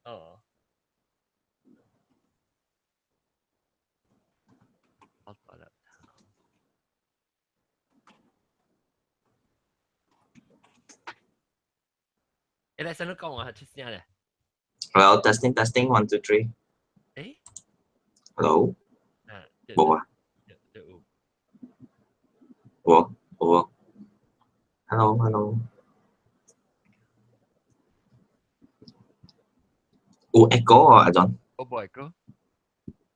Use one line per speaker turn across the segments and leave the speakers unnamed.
哦，好了。你上次講話係出聲咧？
Hello, testing, 1, 2, 3.
誒
Hello. 冇啊？冇。Hello. 有 echo 啊，阿 John。
我冇 echo。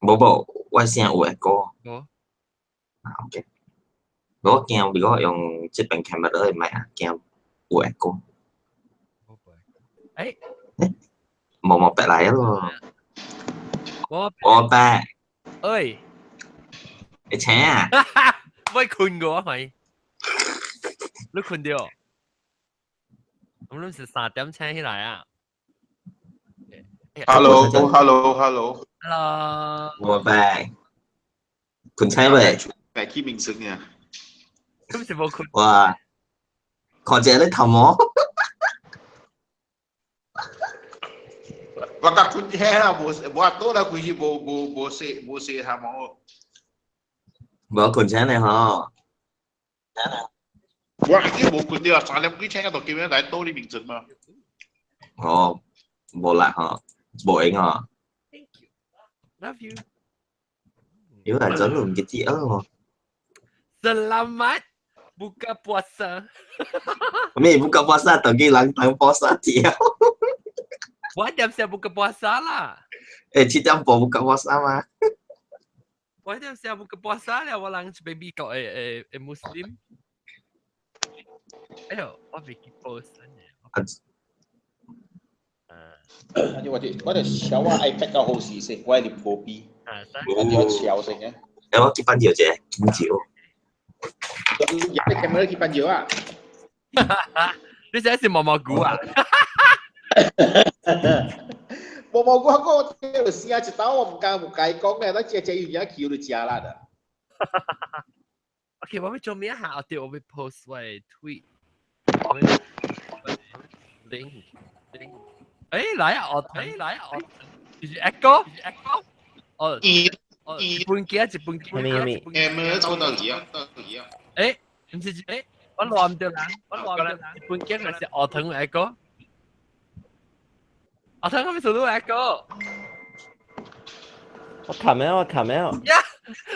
冇，我聲有 echo。
冇。
OK。我驚，如果用這邊 camera 嚟咪啊，驚有 echo。
誒，
冇白嚟咯。我白。
ơi，
你請啊？
喂，困過係？你困掉？我諗是3點請起來啊。
Hello。
我白。困請未？
白起名聲啊！
咁是冇困。
哇！看見你頭毛。
我甲困起啦，無多啦，佢是無射頭毛。
冇困請你嗬。
我已經無困掉，3點幾請到叫咩嚟多啲名聲嘛？
哦，冇啦嗬，冇影嗬。
Thank you, love you.
Yếu là dẫn luôn cái chị ớt không?
Selamat buka puasa.
Mày buka puasa tao ghi lang tao puasa chị.
Wajar saya buka puasa lah.
Chị đang bỏ buka puasa mà.
Wajar saya buka puasa lah walang baby kau Muslim. Ayo,我未post
我哋小啊 iPad 個好事先，我係破 B， 我哋要小先嘅。
有冇結婚照啫？見照。
入啲 camera 結婚照啊？
你寫是毛毛菇啊？
毛毛菇嗰個叫試下一刀，我唔敢講咧，咱只魚仔橋就食啦的。
OK， 我會做咩下？我會 post 我嘅 tweet。哎，來啊！我就是 echo。哦，一半幾？
誒，做到嘢。
誒，唔是誒，我亂掉啦，一半幾咪是學堂 echo。學堂係咪做到 echo？
我冚咩？
呀，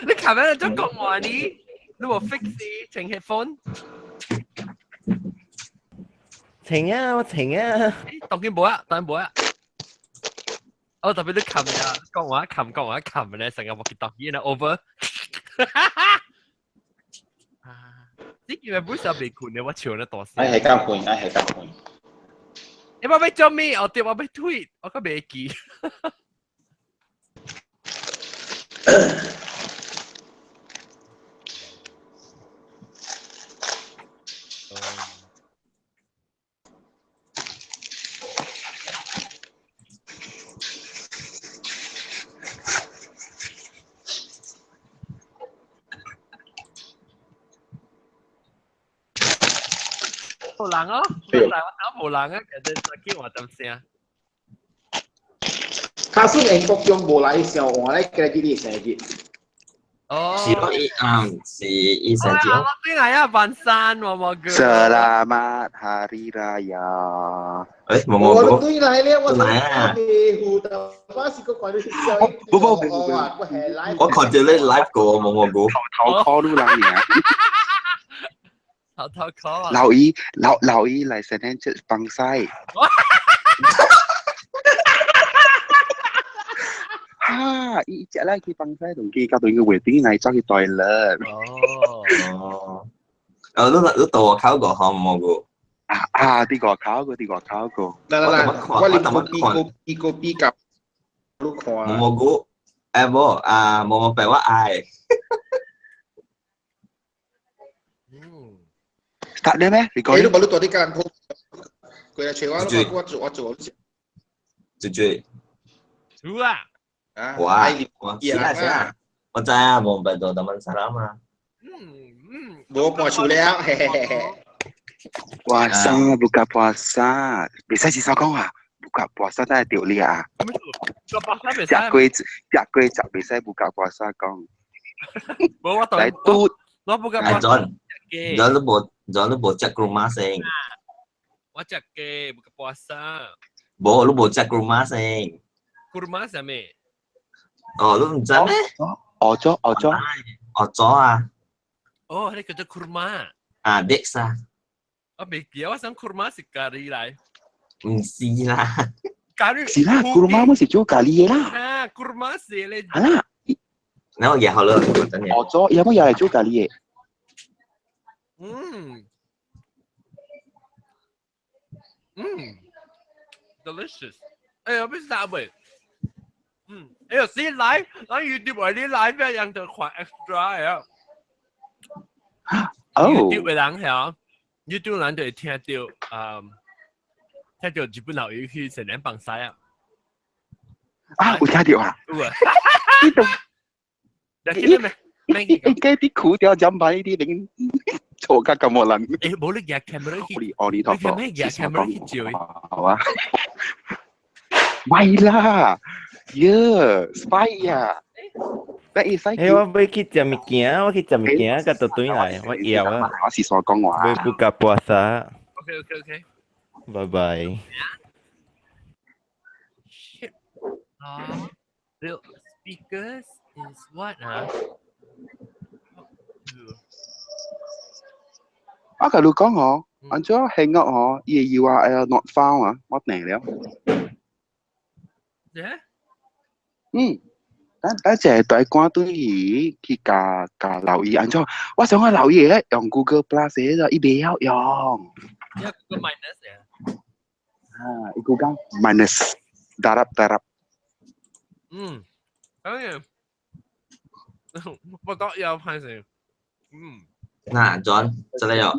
你琴日做講話你冇 fix 整 headphone。
我停啊！
當然冇啊！我特別都琴日講話琴咧，成日冇見到嘢啦 over。呢件係本身未困嘅，我笑得多先。
係咁換。
你話俾做咩？我俾 tweet， 我個未記。冇人哦，冇人啊，其實叫我點聲。
他是英國用無來小王咧，佢哋生日。
哦，
是生日。
我邊嚟啊？萬山毛毛菇。
Selamat Hari Raya。
毛毛菇。
我對嚟咧，我
啊。
我
看住你 live 過毛毛菇。
頭 call 都諗嘢。
頭 call 啊！
老姨嚟聖誕節放西。伊隻咧佢放西同佢交到個 wedding 嚟走去 toilet。
你到我考過項毛毛菇。
啲個考過。
我連個 B 夾都看。
毛毛菇，毛毛白我愛。
得咧咩？你講。
你都冇多啲間鋪，佢係除我做。
最。
做啊！
我siapa？我知啊，mau bantu teman Sarama。
冇puasa了，嘿嘿嘿。
Puasa buka puasa，bisa sih kau ah buka puasa tak ada dia ah.
Buka puasa biasa.
Jak kuih jak bisa buka puasa kong.
Bawa tahu.
Saya tu
Lo buka
À,
puasa.
John,
Okay.
John lu bocah ke rumah sing.
Wajak ke buka puasa.
Lu bocah ke rumah sing.
Kurma sama.
Lu macam mana?
ojo.
Ojo ah.
Oh, hari kerja kurma.
Adik sah.
Oh, begitu asam kurma sekali lah.
Mesti lah.
Kari.
Sila kurma mesti juga kali lah.
Ha, kurma sih le.
Hala,
Nó dạ họ lơ tanya.
ojo ya mau ya juga kali.
Delicious. Eh, apa sih apa? Eh, see live, on YouTube 嗰啲 live 一樣就款 extra 呀。YouTube 嘅人係YouTube 人就會聽到日本佬語去成年放曬啊。
啊，有聽到啊？
有啊。
呢度
你記得咩？
嘅啲苦掉飲牌呢啲零坐架咁冇人。
誒，冇你日 camera 去，
我呢頭
你咩日 camera 去照？
好啊。喂啦，spy 啊！你使
誒，我要去食物件，我去食物件，甲倒轉來，我搖啊。
我是所講話。
要buka puasa。
OK。
拜拜。
Shit. The speakers is what 啊？
我同你講哦，按咗 hang up 哦，伊 URL not found 啊，我訂了。等陣對關對去加留意，按咗我想我留意咧，用 Google Plus 嘅，伊未曉用。
一個 minus 呀。
啊，伊Google minus darab。
當然，不過有派成。
Nah, John, sila yo.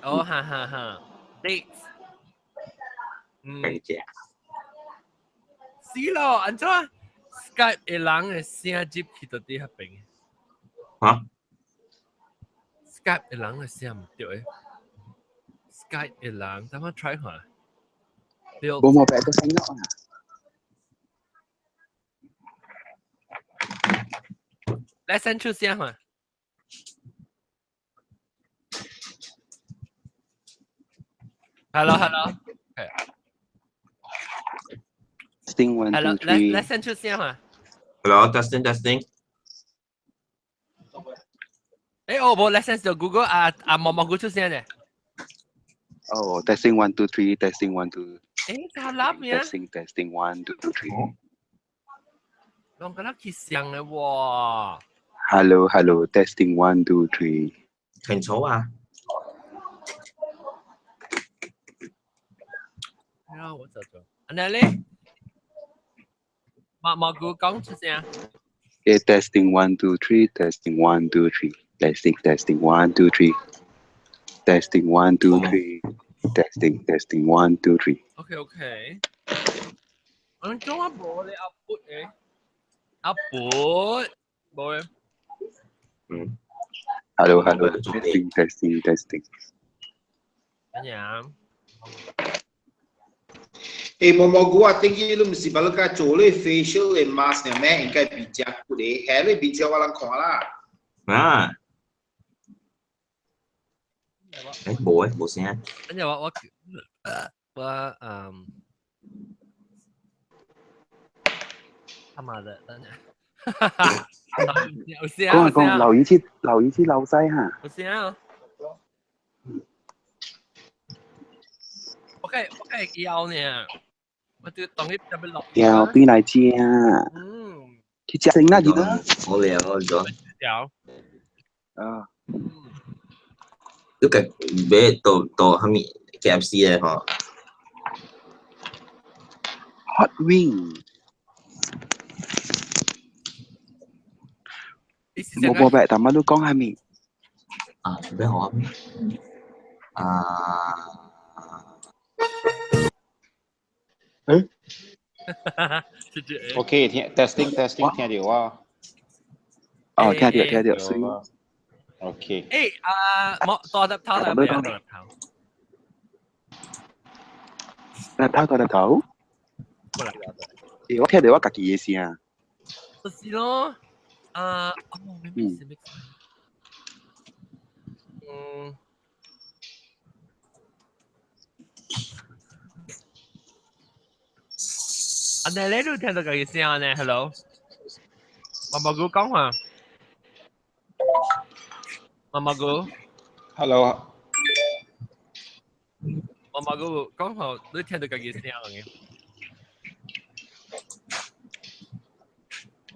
Oh, ha. Dates.
Kerja.
Silo, anjo Skype ilang siya jeep kita di hapeng.
Hả?
Skype ilang siya mtiu eh. Skype ilang, tama try hả? Build.
Bố mò vẽ cho xanh nhọn à?
Lesson 出现嘛？Hello. Okay.
Testing 1,
Hello.
2, 3.
Lesson 出现嘛？
Hello, testing.
我 lesson 就 Google 毛Google 出现的。
Oh, testing 1, 2, 3. Testing 1, 2.
好啦咩
Testing 1, 2, 3.
我覺得佢像嘅喎。
Hello. Testing 1, 2, 3.
Thành số à?
我就做。那咧，毛Google 講出聲。
Okay, testing 1, 2, 3. Testing 1, 2, 3. Testing 1, 2, 3. Testing 1, 2, 3. Testing 1, 2, 3.
Okay. Ang cuma boleh upload eh. Upload. Boleh.
Hello. Testing.
Tanya.
Momogu I think you mesti balik ke cole facial and mask ni meh ingkai bijak kude hair le bijak walang kola.
À. Đấy, bộ xe.
Tanya我他媽的，等下。有聲啊！
講留意啲漏西嚇。
有聲啊！我要呢，我對當佢特別落。
要對嚟知啊！佢隻聲啦，記得。
我聊John.
有。
啊。
都嘅俾到後面 KFC 咧嗬。
Hot wing。冇白，但係都講係咪？
啊，俾我啊。
OK， testing 聽到啊。
哦，聽到，所以。
OK。
冇多得頭嚟，多得頭。
多得頭？我聽到我家己嘅聲。
就是咯，哦，没事。你都聽到佢嘅聲呢 ？Hello， 媽媽姑講話，媽媽姑
Hello，
媽媽姑講話，你聽到佢嘅聲嘅？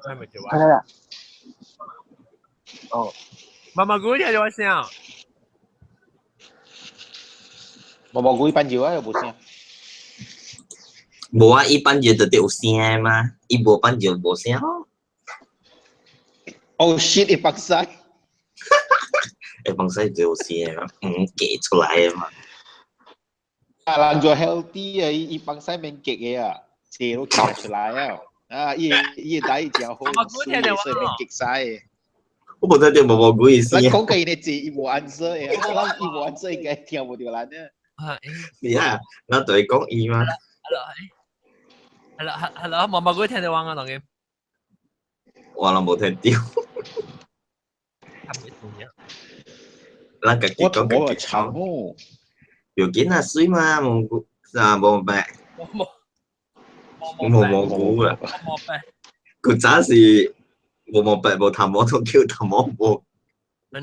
係咪就話？
係啦。哦，
媽媽姑聽到我聲，
毛毛菇一般有啊，有冇聲？
無啊，一般就有聲嘛，伊無般就無聲咯。
Oh shit！一百晒，
一般使就有聲嘛，夾出來嘅嘛。
人做 healthy 啊，一百晒免夾嘅啊，射都夾出來啊！啊，伊底就好，所以免夾晒嘅。
我無聽到毛毛菇嘅聲。
咱講嘅呢字，伊無 answer 嘅，咱伊無 answer 應該聽無到咱呢。
你啊，咱就係講伊嘛。
Hello，媽媽姑聽到我講嘅。
我都無聽到。咱家己講家己講。要緊啊，水嘛，毛菇啊，毛白。毛菇啊。佢早是毛白無頭毛都叫頭毛毛。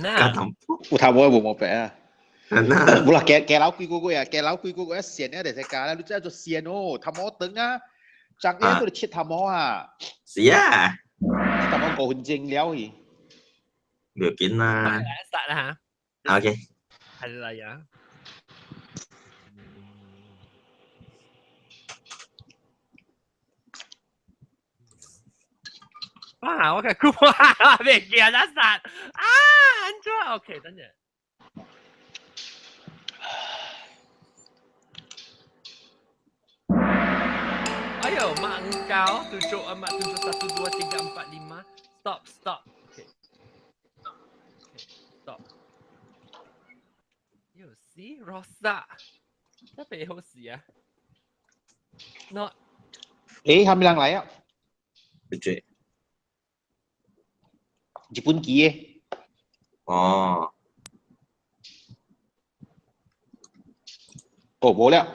加頭。
有頭毛無毛白啊？
嗱，
冇啦，嘅老貴個啊，嘅老貴個一線咧，就係假啦，你真係做線哦，頭毛長啊，長嘢都嚟切頭毛啊。
是啊。
頭毛過分正了去。
要緊啦。
start 啦嚇。
OK。
係啦呀。哇！我嘅估哇，未見得實啊！安卓 OK，等陣。Ayo, mak engkau tunjuk amat tunjuk 1, 2, 3, 4, 5. Stop. Okay. Stop. You see, rosak. Siapa yang host ya? Not.
係咪人嚟啊？
對。
日本機嘅。
哦。
哦，冇啦。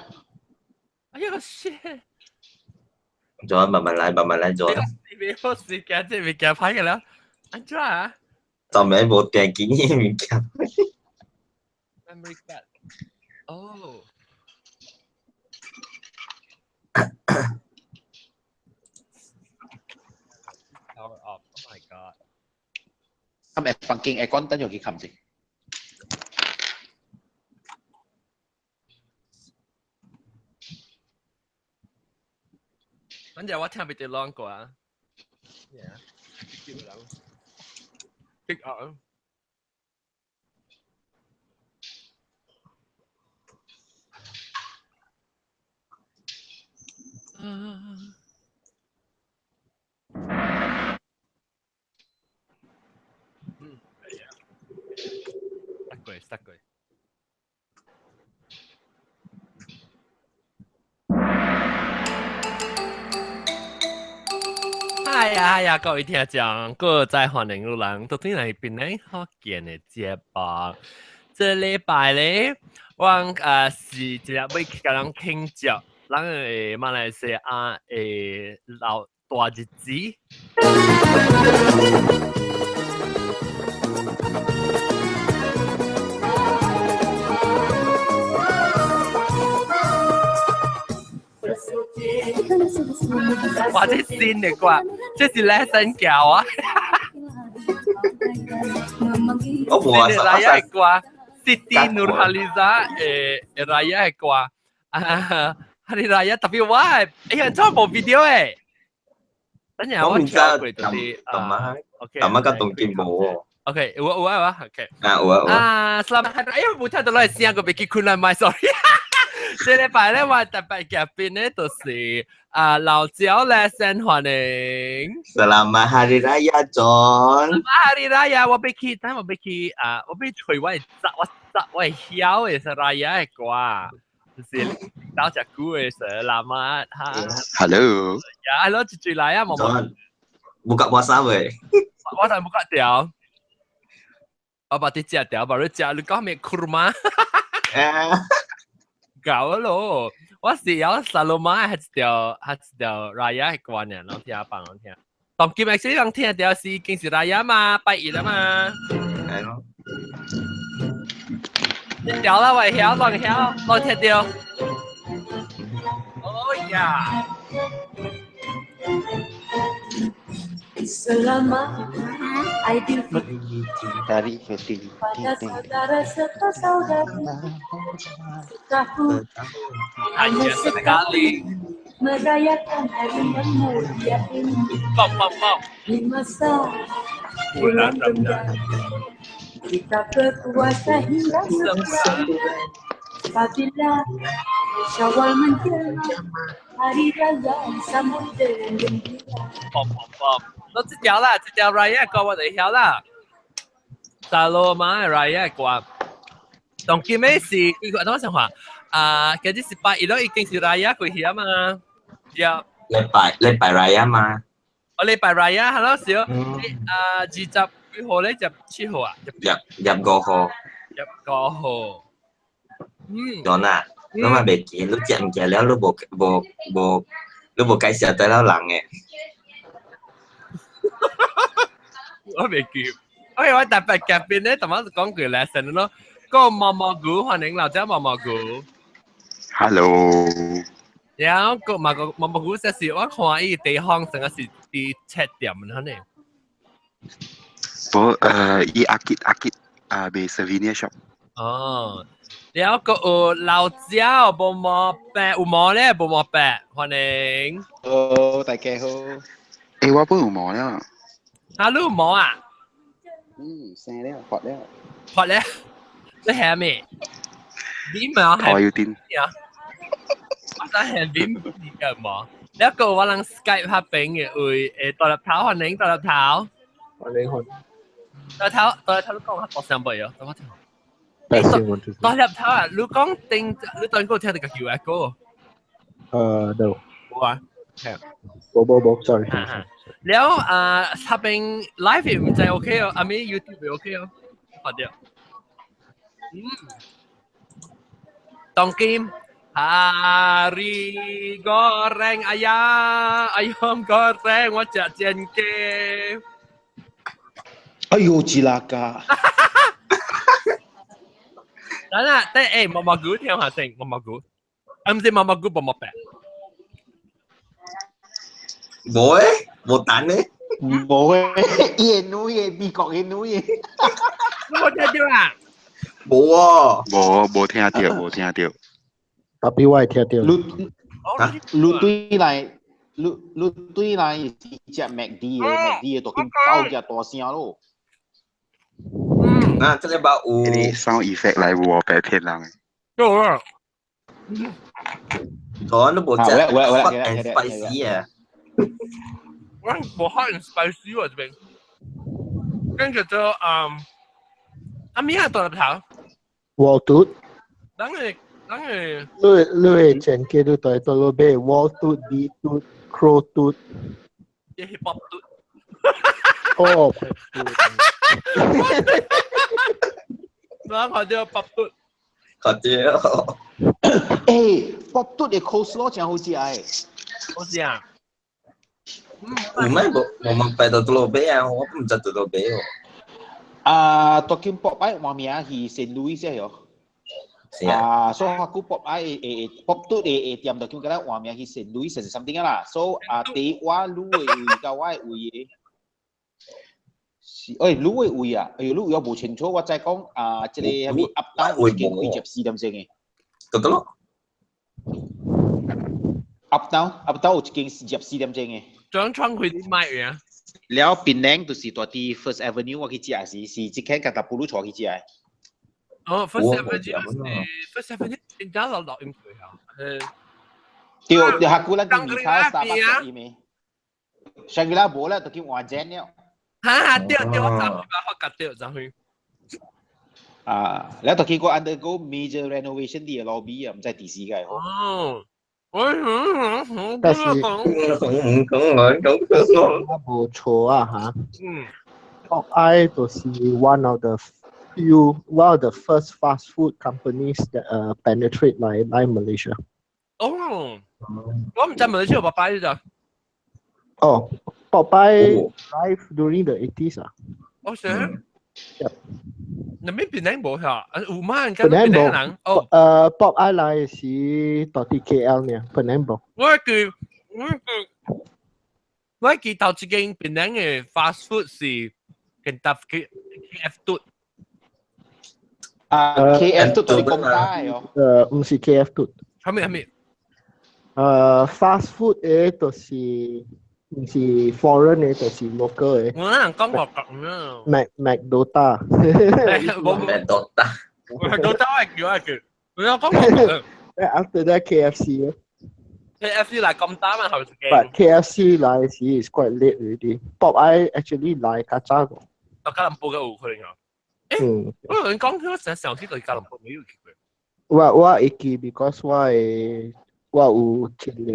哎呀 shit！
咗慢慢嚟咗。
你好時間即係未夾牌嘅啦，安卓啊？
就咪冇訂件嘢未夾。
Memory card。哦。Power off. Oh my god。
係咪房間aircon燈有幾冚先？
反正我聽比較 long 過啊。Yeah， 叫人 pick up。係啊。得句。哎呀，各位聽眾，各在歡迎路人，都聽嚟邊呢好見嘅節目。這禮拜咧，我是一日要去甲人慶祝，咱誒馬來西亞誒老大日子。哇！這線嚟啩，這是咧新教啊！
我冇
Siti Raya係啩，Siti Nurhaliza Raya係啩，Hari Raya tapi why？哎呀，真係冇 video 誒！等陣我跳過啲
OK。咁個動機冇喎。
OK，有啊 ，OK。
有。
Selamat Hari Raya，冇聽到來聲個俾佢困難咪 sorry。這禮拜咧，我特別嘉賓咧就是老趙咧先歡迎。
Selamat Hari Raya John。Selamat
Hari Raya，我俾佢，等我俾佢我俾除我曉嘅是 Raya 嘅歌，就是到只股嘅時候，南媽嚇，
Hello.
呀，攞住嚟啊，冇冇，
John, buka puasa weh.
我就冇得掉，我把啲隻掉，把啲隻你講咩 kurma， 搞咯，我是有沙羅馬係條raya 係關嘅，我聽下幫我聽。當今日先人聽條是已經是 raya 嘛，拜二啦嘛。一條啦，喂，曉當曉，我聽到。哦呀！
Selama Idul
Dari Fitri.
pada saudara serta saudari, sukatu
hanya sekali.
merayakan hari yang mulia ini
Pom pom pom.
di masa bulan Ramadan. Kita berpuasa hingga sebulan. Apabila Syawal menjelang, hari raya sambut dengan gembira.
Pom pom pom. 都這條啦，這條 raya 歌我哋曉啦。沙羅馬 raya 歌，當今日是佢講乜話？嗰啲是拜二咯，已經是 raya 佢曉嘛？呀，
禮拜 raya 嘛。
我禮拜 raya 係咯，少20幾號咧？17號啊？
入5號。
入5號。
John à, nó mà bị kiện lúc chặn kìa léo lúc bộ cái xe tới nó lặng nghe.
我未記。OK， 我特別夾邊咧，同我講句 lesson 咯。個毛毛菇歡迎老姐毛毛菇。
Hello.
然後個毛毛菇就是我看伊地方成個是啲赤點咁呢。
Bo, akit be souvenir shop.
哦。然後個有老姐冇毛白，有毛咧冇毛白，歡迎。
大家好。
我本有毛了。
啊，你有毛啊？
生了，學了。
學咧？你係咩？邊毛係？
我要電。
我真係邊嘅毛？一個我能 Skype 下邊嘅會獨立頭歡迎獨立頭。
歡迎。
獨立頭你講下博上輩啊？等我聽。獨立頭啊！你講定你當個聽得個叫一個。
No。
冇啊。係。
冇 sorry。
แล้วถ้าเป็นไลฟ์มันจะโอเคอ่ะอันนี้ YouTube โอเคอ่ะพอเดียวต้องกิน hari goreng ayam goreng 我จะ煎嘅
哎呦，cilaka
等下毛毛菇聽下先毛毛菇唔知毛毛菇冇毛白
冇誒，冇蛋咧。
冇嘅，嘢女嘢，美國嘅女嘢。
我聽到啦。
冇啊。
冇聽到。
特別我係聽到。
你對嚟是隻麥迪嘅，都見高隻大聲咯。
這裡把有。
啲 sound effect 嚟喎，俾騙人。
有啊。
John 都冇隻 hot and spicy 啊。
我好 spicy 喎，這邊。跟住就阿咪係獨立頭。
黃豆。
等佢。
你係整嘅都對到咯，咩黃豆、地豆、crow 豆。
一係卜豆。
哦。
嗱，我哋卜豆。
好啲。
卜豆嘅 coleslaw 真好食誒。
好食啊！
唔係冇問拜到多比啊，我唔知多比喎。
Talking pop ay mamaya hi St. Louis ya. So aku pop ay pop tu tiam talking kala mamaya hi St. Louis something lah. So te wa lu ka wa ui. Lu ui à? Lu有冇清楚我再講即係係咪 up down 會見佢入市點先嘅？
得咯。
up down 有見入市點先嘅？
張窗佢啲賣嘅。
แล้ว檳城就是大啲 First Avenue 我去食是即刻夾搭布魯坐去食嘅。
哦 ，First Avenue 點解落應佢啊？
對，下古咱啲米卡 Starbucks 啲咩？上個禮拜冇啦，都叫換正了。
嚇！掉我站住把我夾掉就去。
แล้วตอนกี้ก็ undergo major renovation 啲 lobby 啊，唔知第時嘅好。
哦，
但是冇錯啊嚇。Popeye 就是 one of the first fast food companies that penetrate like Malaysia.
哦，我唔知馬來西亞有Popeye咋。
Oh, Popeye live during the 80s 啊。
哦，是。那邊檳城冇嚇，有嗎？人
檳城
冇人。哦。
Popeye 來是到啲 KL 呢，檳城冇。
我記頭一間檳城嘅 fast food 是跟搭 KF 嘟。
KF 嘟到你咁大哦？
唔是 KF 嘟。
係咪
？fast food 嘅就是唔是 foreign 嘅，就是 local 嘅。
我人講過咁啊。
McDota。
McDota 係叫啊叫，我有講過。
After that KFC.
KFC 嚟咁大嘛，後邊。
But KFC 嚟時 is quite late already. Popeye actually 嚟較早個。
到吉隆坡嘅有可能啊。我同你講，佢成日上次對吉隆坡未有去過。
我會記 because 我有聽個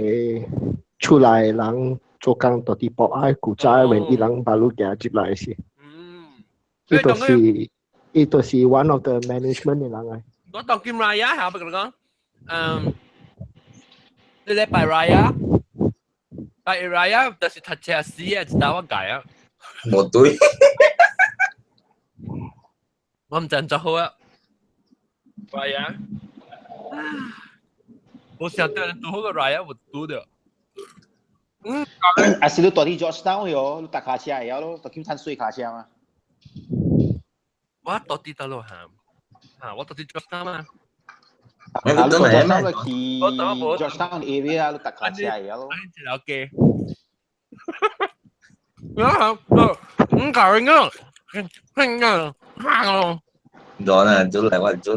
出來人做工到啲Popeye古早when 伊人巴路行入來時。伊就是 one of the management 嘅人嚟。
我當今 Raya 係我講，你禮拜 Raya 就是讀車死嘅，知道我解啊。
冇對。
我唔真就好啊。Raya，我想對人做好個 Raya，我做的。
是你到啲 Georgetown 喎，你搭卡車係咯，到今攤水卡車嘛。
我到啲得咯嚇，我到啲 Georgetown 嘛。
你到 Georgetown 去 Georgetown area 你搭卡車係咯。
OK。唔搞人啊！đó
là chỗ lại chỗ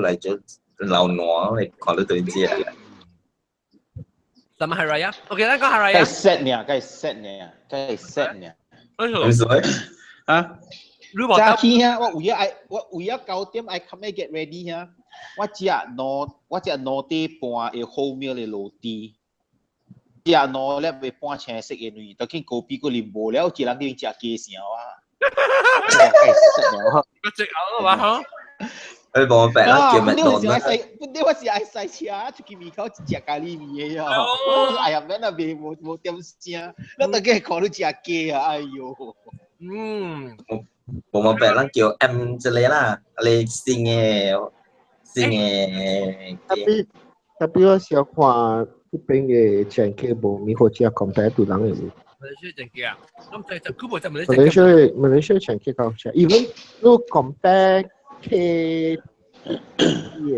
lầu nọ này còn đối tượng gì à?
Sama Hari Raya. OK， 咱講 Hari Raya。
梗係 set 呢。
咁所以
啊，早起啊，我為咗9點 I come and get ready 啊，我只攞地半嘅後面嘅樓梯，只攞咧會半青色嘅女，到見高比個啉無了，只人哋食雞聲啊。梗係 set 了。
個隻牛啊嘛，
佢幫我病啦，叫咪當啦。
本來我是愛塞車出去面口食咖喱麵嘅啊！哎呀，免啊，冇點聲，我大家看到食雞啊！哎呦，
幫我病啦，叫 M 之類啦，你先嘅。
tapi 我想看呢邊嘅正劇無咪好似 compare to 人嘅。
Malaysia 正劇啊，咁就佢冇就
Malaysia 正劇較好食 ，even 如 compare 嘅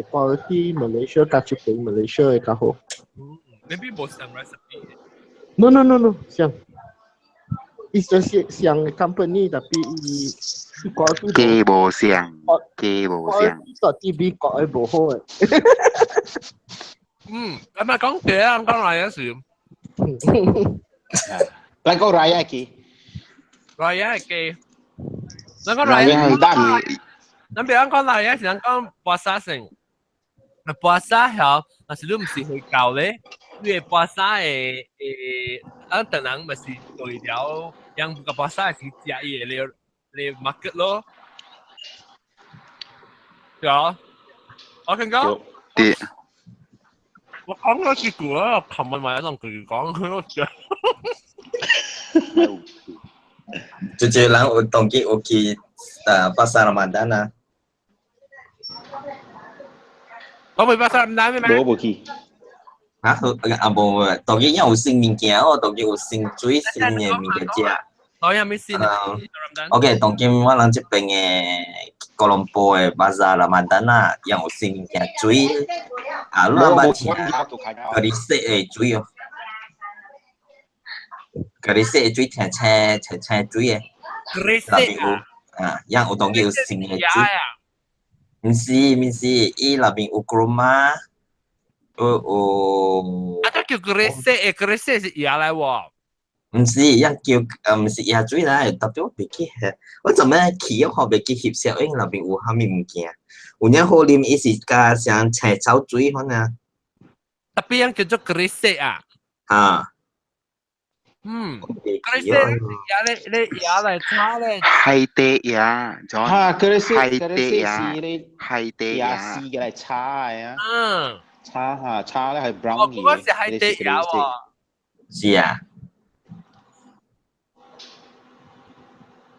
quality Malaysia 較出邊 Malaysia 嘅較好。
Maybe 冇上 recipe。
No，像，it's just 像 company tapi quality
機無像。
TV 國係無好嘅。
咁咪講嘢啊，講嚟嗰時。
咱講 Raya 機。
Raya 機。咱講 Raya 機。咱別講 Raya 是咱講puasa先。puasa 後，但是你唔是去教咧，你嘅 puasa 等人咪是對了，yang buka puasa是食嘢你 market 咯。有，我聽講。我講咗結果啊，琴日咪有同佢講佢咯。
Cucu lang utongki uki pasar Ramadan ah.
Có bị pasar Ramadan咩？
冇去。
嚇，冇，當然有新物件哦，當然有最新嘅物件食。
當然有新嘅。
OK，當然我哋呢邊嘅哥倫坡嘅pasar Ramadan啊，有新物件最，啊，你諗下嗰啲色嘅最哦。嗰啲色最青水嘅，入邊有有當叫新嘅水，唔是，伊入邊有 kurma，有。
啊，叫 gresek 是嘢嚟喎。
唔是一叫唔是椰水啦，特別我袂記，我做咩起我袂記翕相，因內邊有蝦米物件，有影好啉，伊是加上青草水可能。
特別樣叫做 grisette 啊。
啊。
grisette 你嚟炒咧。
係啲嘢，John。
嚇，grisette
係啲
是你
係啲
椰
嘢。
絲嘅嚟叉嘅啊。
嗯。
叉嚇，叉咧係 brown
哦，嗰個是
嘅，
係啲嘢喎。
是啊。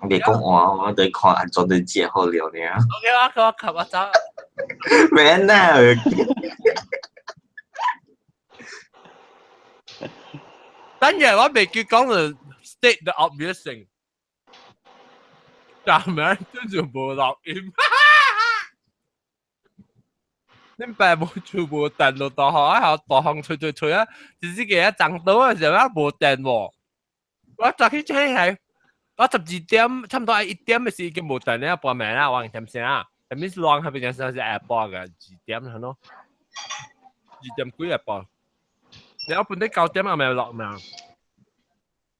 我未講我對看安怎對食好料呢。
OK 我及我走。
免啦。
等陣我未結講就 state the obvious thing，但係跟住冇錄音。你爸冇做冇電到大學啊，大行吹啊，自己嘅一掙到嘅時候冇電喎。我早起車係我12點，差唔多1點嘅時已經冇電啦，半暝啦，我點先啊？係咪浪係邊陣時係下晡嘅2點係咯？2點幾下晡。然後半啲9點係咪落嘛？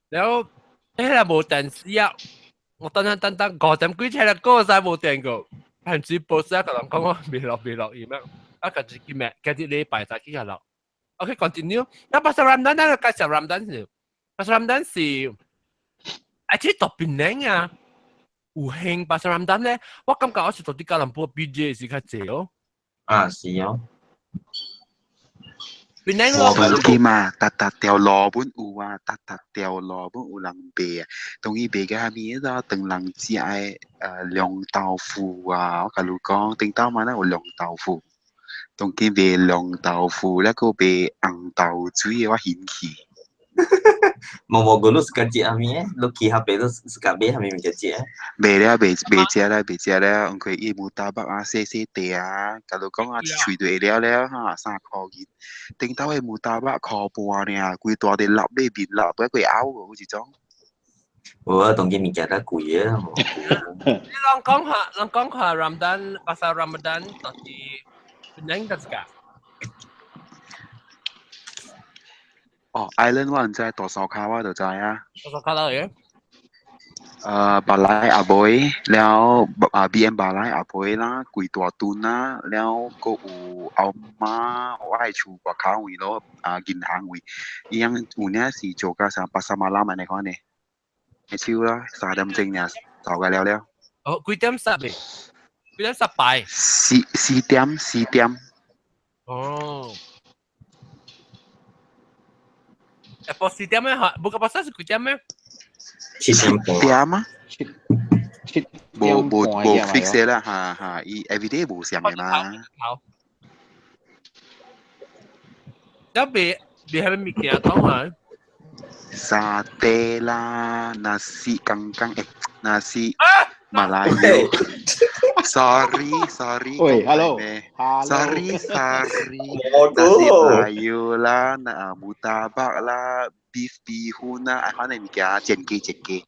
然後呢係冇電視啊！我等5點幾車啦，嗰個晒冇電個，係直播時啊，個人講我未落雨咩？啊，跟住今日禮拜再幾日落。OK continue。那pas Ramadan那介紹 Ramadan 是pas Ramadan 是actually 特別靚啊！有興pas Ramadan 咧，我感覺我是到啲吉隆坡 BJ 是較濟哦。
啊，是哦。
我本機嘛，特條路本有啊，特條路本有人賣啊，當伊賣嘅係咩咯？當人食嘅涼豆腐啊，我甲你講，頂到晚咧有涼豆腐，當佢賣涼豆腐咧，個賣紅豆水，我興起。
Mau gulu suka cik Ami lu ki HP tu suka be Ami minta cik
beja lah, engkau ibu tabak se teh kalau kau cuy tu dia lah, sang kau gin, ting tahu ibu tabak kau puan ni, kui tua de lap de bin lap, kau áo của chị chong.
Tổng cái mình chả đã cùi á.
Long Kong ha Ramadan pasal Ramadan tadi benang tak suka.
Island 我唔知，多數卡我就知啊。
多數卡啦嘅。
巴拉阿妹，แล้วBM 巴拉阿妹啦，貴大頓啦，แล้วก็有阿媽我係住國口位咯，銀行位，依樣有呢是做加上8馬拉萬嚟講呢，係超啦，3點鐘呢，就嘅了。
哦，幾點10嘅？幾點10拜
？4點。
哦。4點咩？buka puasa是幾點咩
？7
點啊？冇 fix 啦，嚇，伊 everyday 冇上嘅嘛。
好。咁別係咪物件講啊？
沙爹啦，nasi kangkang nasi Melayu. Sorry.
Oi, hello.
Sorry. Nasi Melayu lah, mutabak lah, beef bihun lah, apa ni kaya jengke.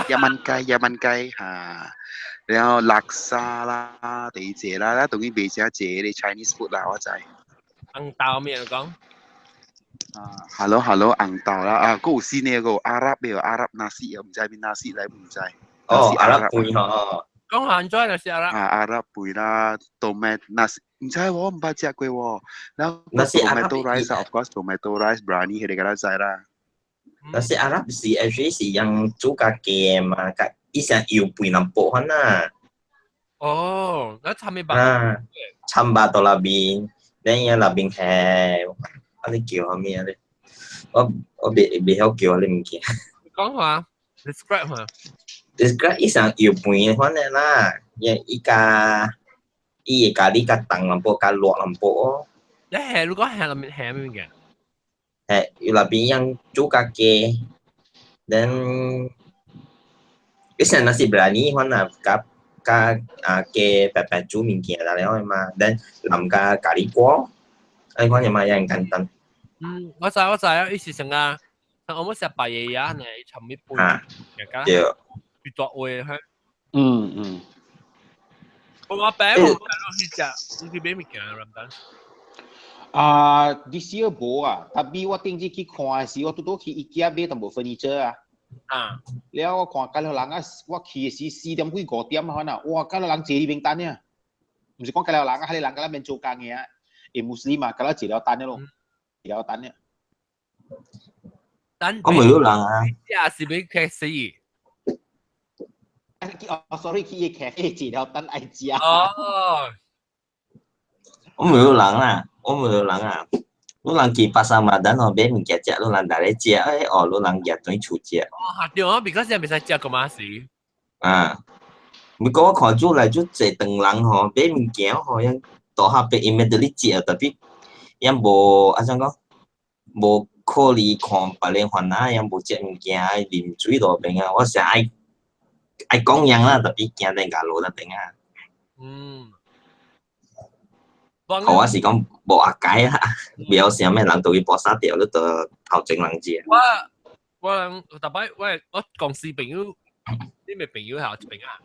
Yaman kai, ha. 然後laksa啦，地姐啦，當然未食姐你 Chinese food 啦，我知。
紅豆咩講
？Hello，紅豆啦，嗰個先呢個 Arab 嘅 Arab nasi 又唔知邊 nasi 嚟唔知。
哦，Arab 杯嗬。
講韓再就係
Arab 杯啦 ，tomato nasi 唔知喎，唔捌食過喎。然後 tomato rice of course tomato rice briyani 佢哋嗰啲仔啦。
Nasi Arab 是 actually 是yang 煮家嘅嘛，個以前要杯南部可能。
哦，那參咩吧？
參巴到那邊，然後那邊係，我哋叫咩咧？我未曉叫你唔記。
講下 ，describe 下。
describe 以前要杯可能啦，依家呢個燉南部，個落南部哦。
你係如果係那邊係咩嘅？
有那邊yang 煮家嘅，then 以前那是berani可能嘅白煮物件啦，了嘛，then 淋個咖喱鍋，可能嘛有人簡單。
我知啊，意思成啊，我冇食白嘢呀，你尋一杯，
對，
越作會香。
我
餅我去食，你去邊物件啊？
this year 冇啊，tapi 我頂日去看時，我都去 IKEA 買淡薄 furniture 啊。แล้ว我看隔籬人啊，我去時4點幾5點啊，可能哇，隔籬人坐呢邊等呢，唔是講隔籬人啊，係人隔籬邊做工嘅啊，穆斯林啊，隔籬坐了等嘅咯，坐了等嘅。
我冇有人啊，
也是俾劇死。
sorry， 去嘅劇坐了等愛食。
哦。
我冇有人啊，我冇有人啊。lúc lần kỳ pasar Ramadan họ bé mình kẹt lúc lần đã lấy chia ấy lúc lần kẹt tới chủ chia
對啊，because 你未使食個馬事。
mình có khỏi chú lại chú chạy từng lần họ bé mình kéo họ yang tổ hợp về immediately chia tapi yang bộ sao có bộ khô lì còn bà lên hoàn á yang bộ chạy mình kéo điểm chuối đồ bên à, tôi sẽ ai công nhận là tapi kéo đến cả lỗ là bên à. Họ是講無阿解啦，未有啥咩人都要搏殺掉，都頭整人知。
我特別我公司朋友，你咪朋友係一邊啊。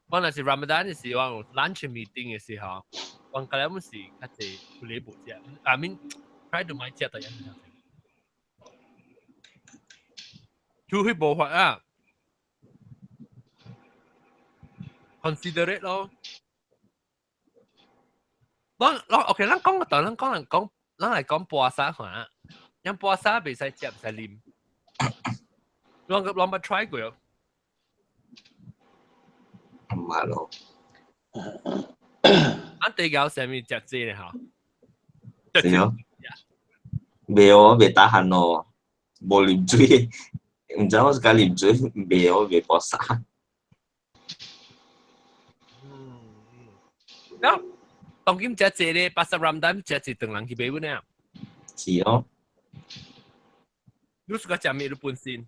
我那是 Ramadan 嘅時候，lunch meeting 嘅時候，我隔離有時一隻你部隻 ，I mean try to 買隻第一樣。做去無法啊 ，considerate 咯。OK， 咱講個道，咱嚟講播沙話，因播沙未使接，唔使啉。攏攏try 過。
唔係咯。
俺地搞啥物食啫咧嚇？
係咯。未哦，未打閒咯，冇啉水，唔知我是講啉水，未哦，未播沙。
當今只隻咧，pasar Ramadan只隻等人去買本咧。
是哦。
你suka 食咩都本身。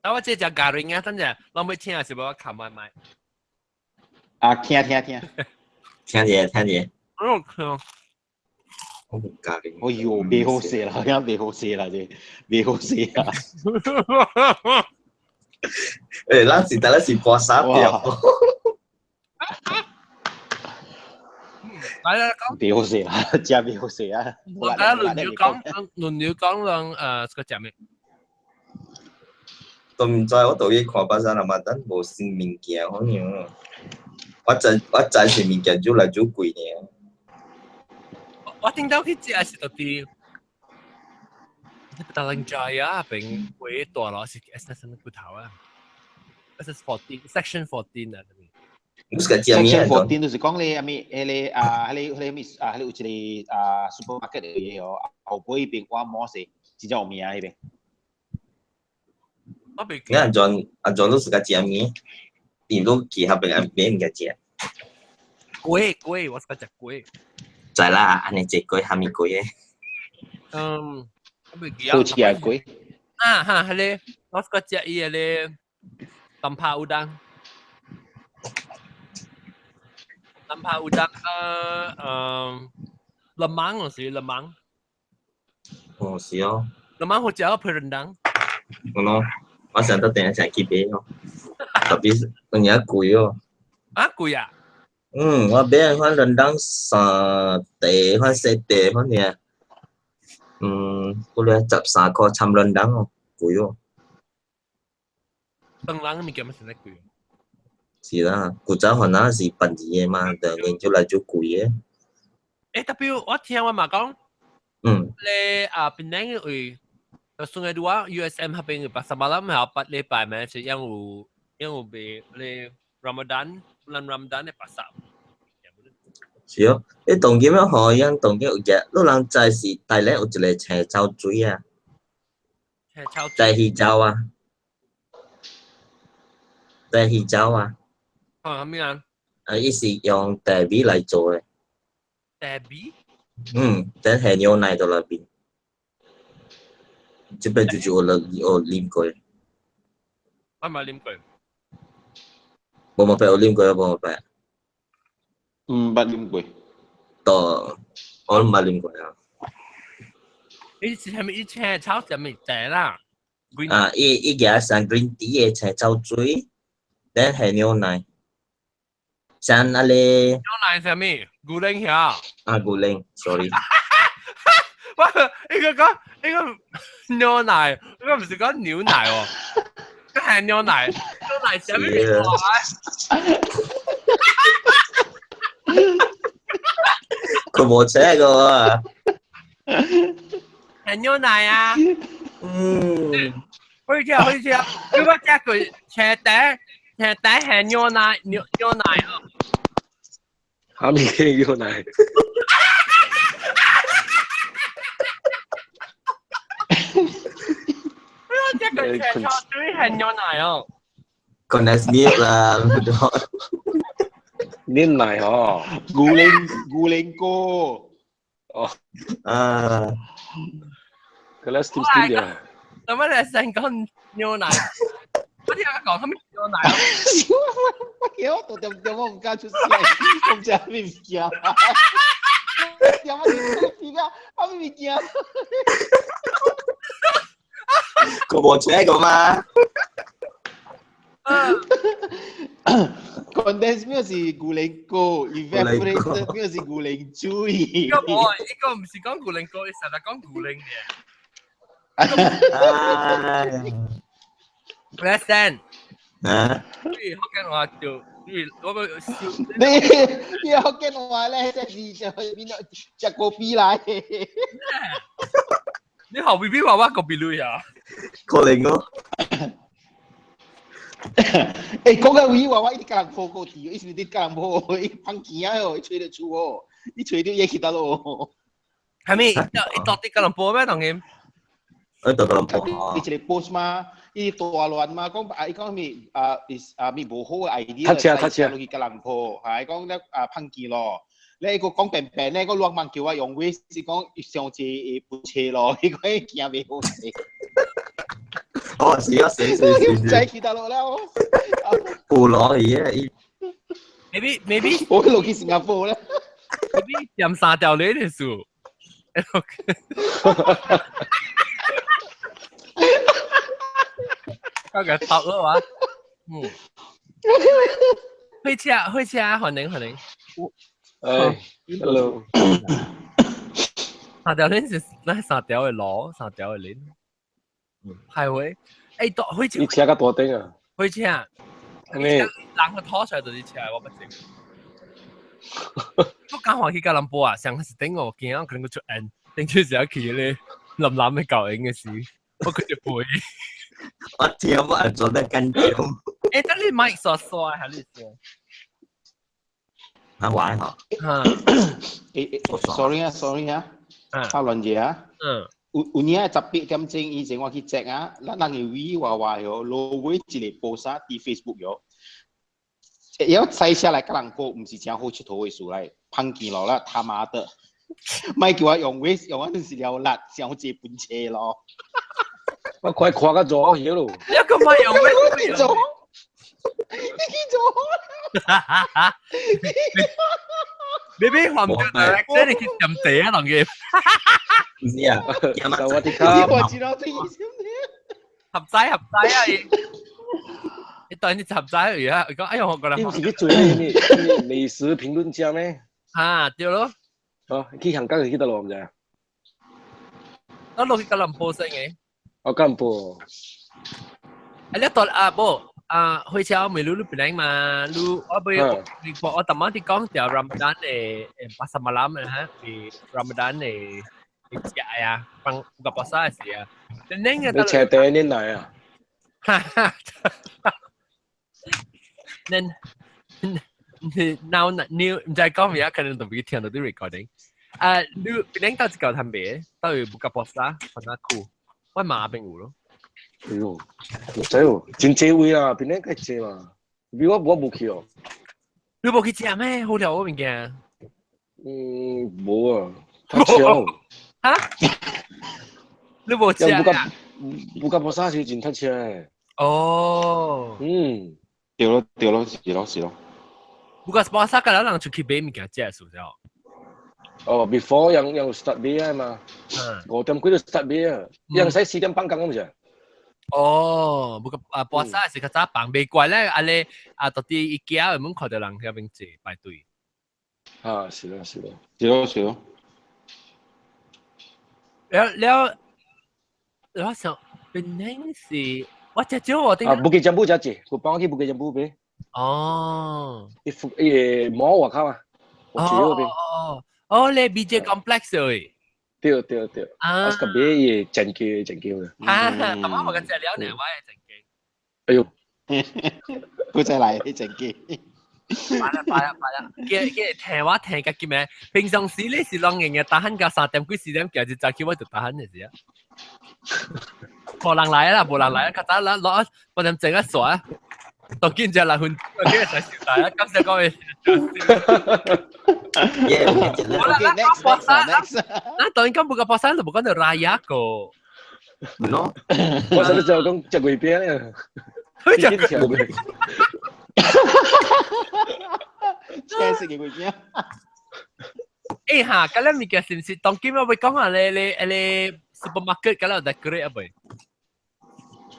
但我只食 garing 啊，真係，我咪聽下是冇我冚埋埋。
聽。
聽住。
我唔garing。哎呦，未好食啦，而未好食啦，未好食啊。
誒，咱是得是播沙掉。
未好食啦，真未好食啊！
我睇下輪流講兩個食咩？
都唔知我到底看pasar Ramadan無新物件好樣，我暫時物件就嚟就貴呢。
我聽到佢只係到啲Petaling Jaya 並會大佬是 SS 嘅骨頭啊 ，SS 14 Section 14啊。
Section 14就是講你咪你有一個supermarket 嘅嘢哦，後背邊我摸死，只有名嗰邊。
阿John 都是個食面，點都其他邊唔嘅食。
貴，我是個食貴。
就係啦，安尼食貴係咪貴嘅？
好似係貴。
係咧，我是個食伊個咧，淡泡烏冬。tanpa udang lemang sih lemang.
Oh siyo.
Lemang hỗ trợ phải rendang.
Ano? Masa tao tenga sa kibe no. Tapi kanya kuyo.
Quý à?
Wa be hoan rendang sa te hoan se te hoan nè. Cô le chập sa ko cham rendang kuyo.
Tầng lăng mình kiếm mà quý.
是啦，古早可能是本地嘅嘛，但研究嚟做貴嘅。
特別我聽我媽講，你邊個會就算係話 USM 嗰邊嘅pasar malam係8禮拜咩？即係有俾你 Ramadan 嘅 pasar。
是哦，你當今樣可以，當今有隻，你人在是大咧有一個青草水啊，在魚洲啊，在魚洲啊。
咩啊？
伊是用大米嚟做嘅。
大米？
等係牛奶到那邊。這邊就是我啉過。
我冇啉過。
冇俾我啉過，冇俾。
冇啉過。
我都冇啉過啊。
你係咪以前炒就未正啦？
伊個係 green tea 嘅青草水，等係牛奶。像那咧，
牛奶係咩？古靈呀？
古靈 ，sorry。
一個牛奶，一個唔是講牛奶哦，佢係牛奶，牛奶上面面
佢冇車噶喎，
係牛奶啊，可以吃，如果只佢車底係牛奶哦，
下面嘅牛奶。
只佢車底係牛奶哦。
còn là biết là đó
Nên này hả?
Guling cô.
à
Cái là steam steam vậy.
做乜你成講牛奶？我聽佢講佢咩牛奶？
我都點我唔敢出聲，我唔知係咩物件。點我點啊？我咩物件
佢冇車噶嘛？
Condensed milk 是guling cô, evaporated milk 是guling chui。
呢個唔是講古靈哥，你成日講古靈嘅。Listen，
啊？
你學緊話就你我個笑。
你學緊話咧，即係就邊度隻個 B 嚟？
你學 B B 話話個 B 女啊？
可能咯。
誒，講緊會話話啲格林科個啲，依時啲格林科，依噴錢啊，依吹得出喎，依吹啲嘢記得咯。
係咪？你到底格林波咩同佢？
我到格林波。
你一個 post 嘛，依大亂嘛，講咪咪無好嘅 idea，落去格林科，係講咧噴錢咯。你個講病病咧，個浪漫叫我用 waste，是講上次半車咯，依個件未好食。
哦，是啊，死！
唔使記得落啦，
不攞嘢。
Maybe
我落去新加坡咧。
Maybe 飲沙條你條數。嗰個頭咯話，會吃啊，歡迎。
hello。
沙條鏈是那沙條嘅螺，沙條嘅鏈。係會，誒，會吃。
你吃個多丁啊？
會吃啊。你人個拖出來就是吃，我不知。我剛話去吉隆坡啊，上次頂我見可能佢出現，頂出時一期咧冧冧嘅舊影嘅事，我佢就背。
我天，我做得緊張。
誒，等你麥傻傻係你先。
啊，玩嚇。
sorry 啊，拋亂嘢啊。有嘢特別咁正，以前我去食啊，人嘅話喲，攞位一個報曬喺 Facebook 喲。要摘下來，吉隆坡唔是真好出頭嘅事嚟，噴見落啦，他媽的！咪叫我用 waste 用嗰陣時有辣，上借半車咯。
我快跨個咗嘢咯。
一個咪用 waste
咗，
你俾還唔得啦，即係你撳地啊，同佢。
唔知啊，
我啲卡。
我知道啲意思。
合仔啊！你當你合仔而家講，哎呀，我覺得。
你唔是去追你美食評論家咩？
啊，對咯。
哦，去香港去得咯，唔知。
我落去吉隆坡先嘅。
我吉隆坡。
你到不去朝美路邊嘛？路我特晚啲講條 Ramadan 嘅pasar malam 啊，啲 Ramadan 嘅節啊，放個 pasar 時啊。
你車第一年嚟啊？now
你唔知講咩啊？可能特別聽到啲 recording。你邊到一嚿攤餅，到去 buka puasa 放下褲，我馬邊有咯。
哎呦，唔使喎，真濟位啊，邊個濟嘛？比我冇去哦。
你冇去食咩？好條嗰邊嘅？
冇啊，太少。
嚇？你冇食啊
？buka puasa 時真太少誒。
哦。
對咯，是咯。
buka puasa 嗰人出去買物件食係數咗。
哦 ，before yang start 買啊嘛，5點幾就 start 買啊，yang 使4點半講咁啫。
哦，buka puasa 是較早辦，未怪咧，你到啲 IKEA 門口就人喺邊坐排隊。
啊，是咯。
我想Penang是我只少我
啊，Bukit Jambu 只只，我幫我去 Bukit Jambu 邊。
哦。
摸外口啊，我住嗰邊。
哦，你 BJ Complex rồi。
對。我嗰邊也正叫嘅。
咁我嘅隻料呢，我係正叫。
哎呦，
佢就嚟啲正叫。
快啦！嘅聽話聽嘅叫咩？平常時你是兩人嘅打鼾到3點幾4點叫就叫我就打鼾嘅事啊。冇人來啦，較早啦攞我哋整一鎖，當見就嚟換，當見就笑大啦，咁就講嘢。好啦，next，當然今部嘅博山就冇講到raya個。
No，
我實在就講隻鬼邊啊，
佢就
車食嘅鬼邊。
誒嚇，咁咧物件是唔是當今我會講下你 supermarket 咁樣 decorate 啊未？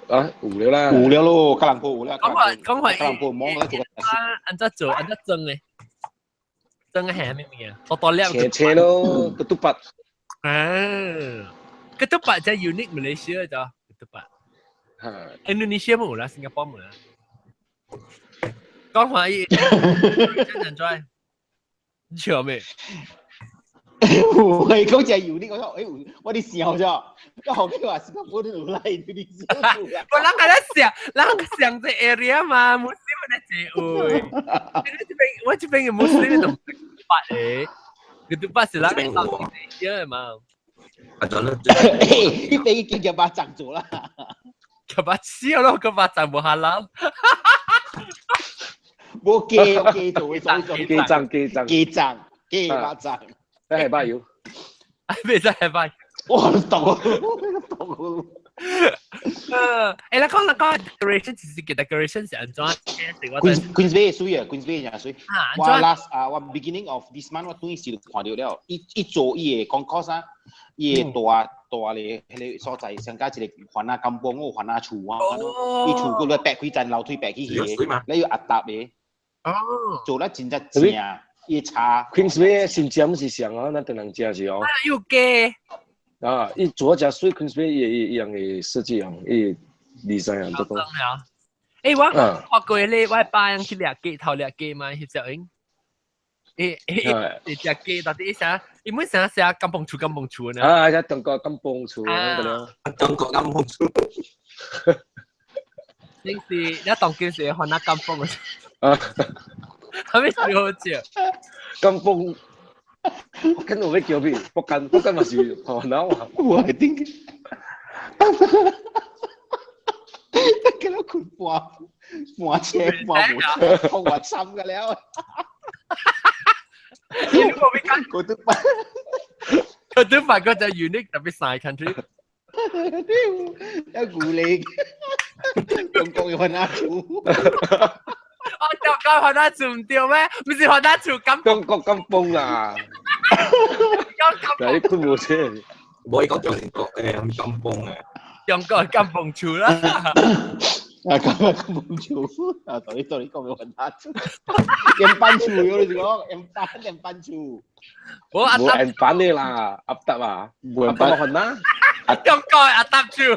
啊，無聊啦，
無聊咯，吉隆坡無聊。
講話
吉隆坡網咧做緊。
按怎做？按怎蒸咧？蒸嘅係咩嘢？多料。
車咯，ketupat。
ketupat 就 unique Malaysia 就 ketupat。Indonesia 冇啦，新加坡冇啦。講話真人在，你笑咩？
我講就係unique，我哋笑咗。個後邊話新加坡都冇嚟，你笑。
我啷個咧想這 area 嘛，Muslim 咧我這邊嘅 Muslim 同ketupat是啷個Indonesia嘛？
啊，真係。
呢邊叫嘅巴掌做啦。
嘅巴笑咯，嘅巴掌冇下攬。
冇記做，記巴掌。
係巴油。
咩真係巴？
我讀。
你講 decoration 其實嘅 decoration 係安怎
？Queens Bay 水啊，Queens Bay 水。我 我 beginning of this month 我終於是看到了，一做伊個 concourse 啊，伊個大咧迄個所在，上加一個環啊金邦嗰環啊厝啊，伊厝嗰度白開陣樓梯白起起，你要壓搭嘅。做得真真正。一茶
Queens Bay 新尖是上啊，那等人食是哦。
又嘅。
啊，伊做只水 Queens Bay 一樣嘅設計啊，伊 design 啊，都講。
誒，我學過咧，我爸人去掠雞頭掠雞嘛，翕相影。隻雞到底一下，因為成日成金崩厝呢。
啊，一當個金崩厝咁樣。
當個金崩厝。
你是一當叫是看那金崩嘅。
啊。
係咪最好笑？
金崩，我跟我要叫咩？福建咪是河南話。
我係點？跟住佢換車換我侵嘅了。
你冇俾間佢都發覺就 unique 特別細 country。
一股你中國嘅雲南厝。
我就講雲南厝唔對咩？唔是雲南厝金
中國金崩啊！你佢冇車，
冇講中國嘅金崩啊！
中國金崩厝啦。
啊，金崩厝啊！到你講嘅雲南厝，鹽班厝有你講鹽班厝。
冇鹽班你啦，鴨搭啊，冇鹽班雲南。
中國鴨搭厝。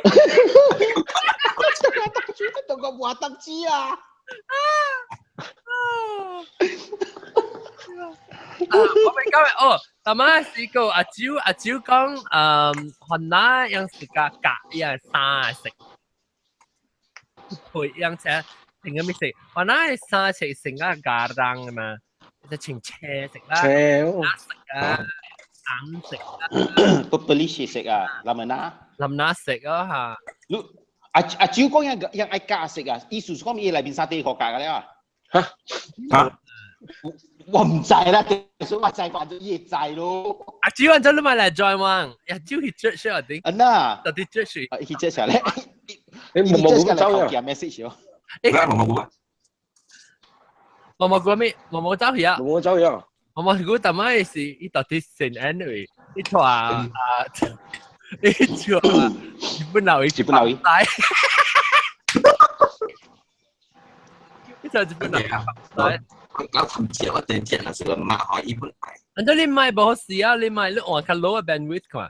中國冇鴨搭子啊！
我咪講哦，頭晚試過阿蕉講雲南樣食個樣生食，配樣食定咁咩食？雲南生食成個咖喱嘛，就請車食啦，食啊，生食啊，
都不理食食啊，林娜
食啊嚇。
阿蕉講樣愛加食啊，意思講伊內邊沙地學價嘅了。
嚇！
我唔制啦，所以我制慣咗伊制咯。
阿蕉，你咪嚟 join 嘛？阿蕉去 church 啊定？
嗱，
到底 church
去 church 咧？
你冇冇走
呀 ？message 哦。
冇咩？冇走去啊？
冇走去啊？
冇估，但係是伊到底成 anyway，呢條啊。你錯啊！日本佬，
你就日
本佬。
我尋次我真正係個馬海日本嚟。
人哋你買冇事啊？你買你換卡 low bandwidth 嘛？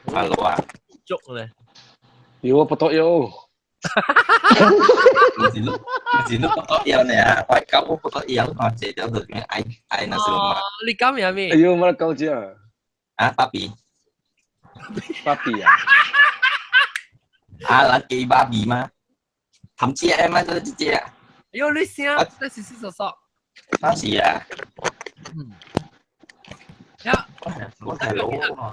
Malo à.
Chúc này.
Yo apa tok yo?
Mình lúc có yêu nè, phải câu có yêu họ chỉ cho được những ai nó sử dụng mà.
Đi cắm nhà mi.
Yo mana kau je?
Papi.
Papi à?
Là kỳ Barbie mà. Thậm chí em á cho chị à.
Yo,你先，这是说说。
Nó gì à?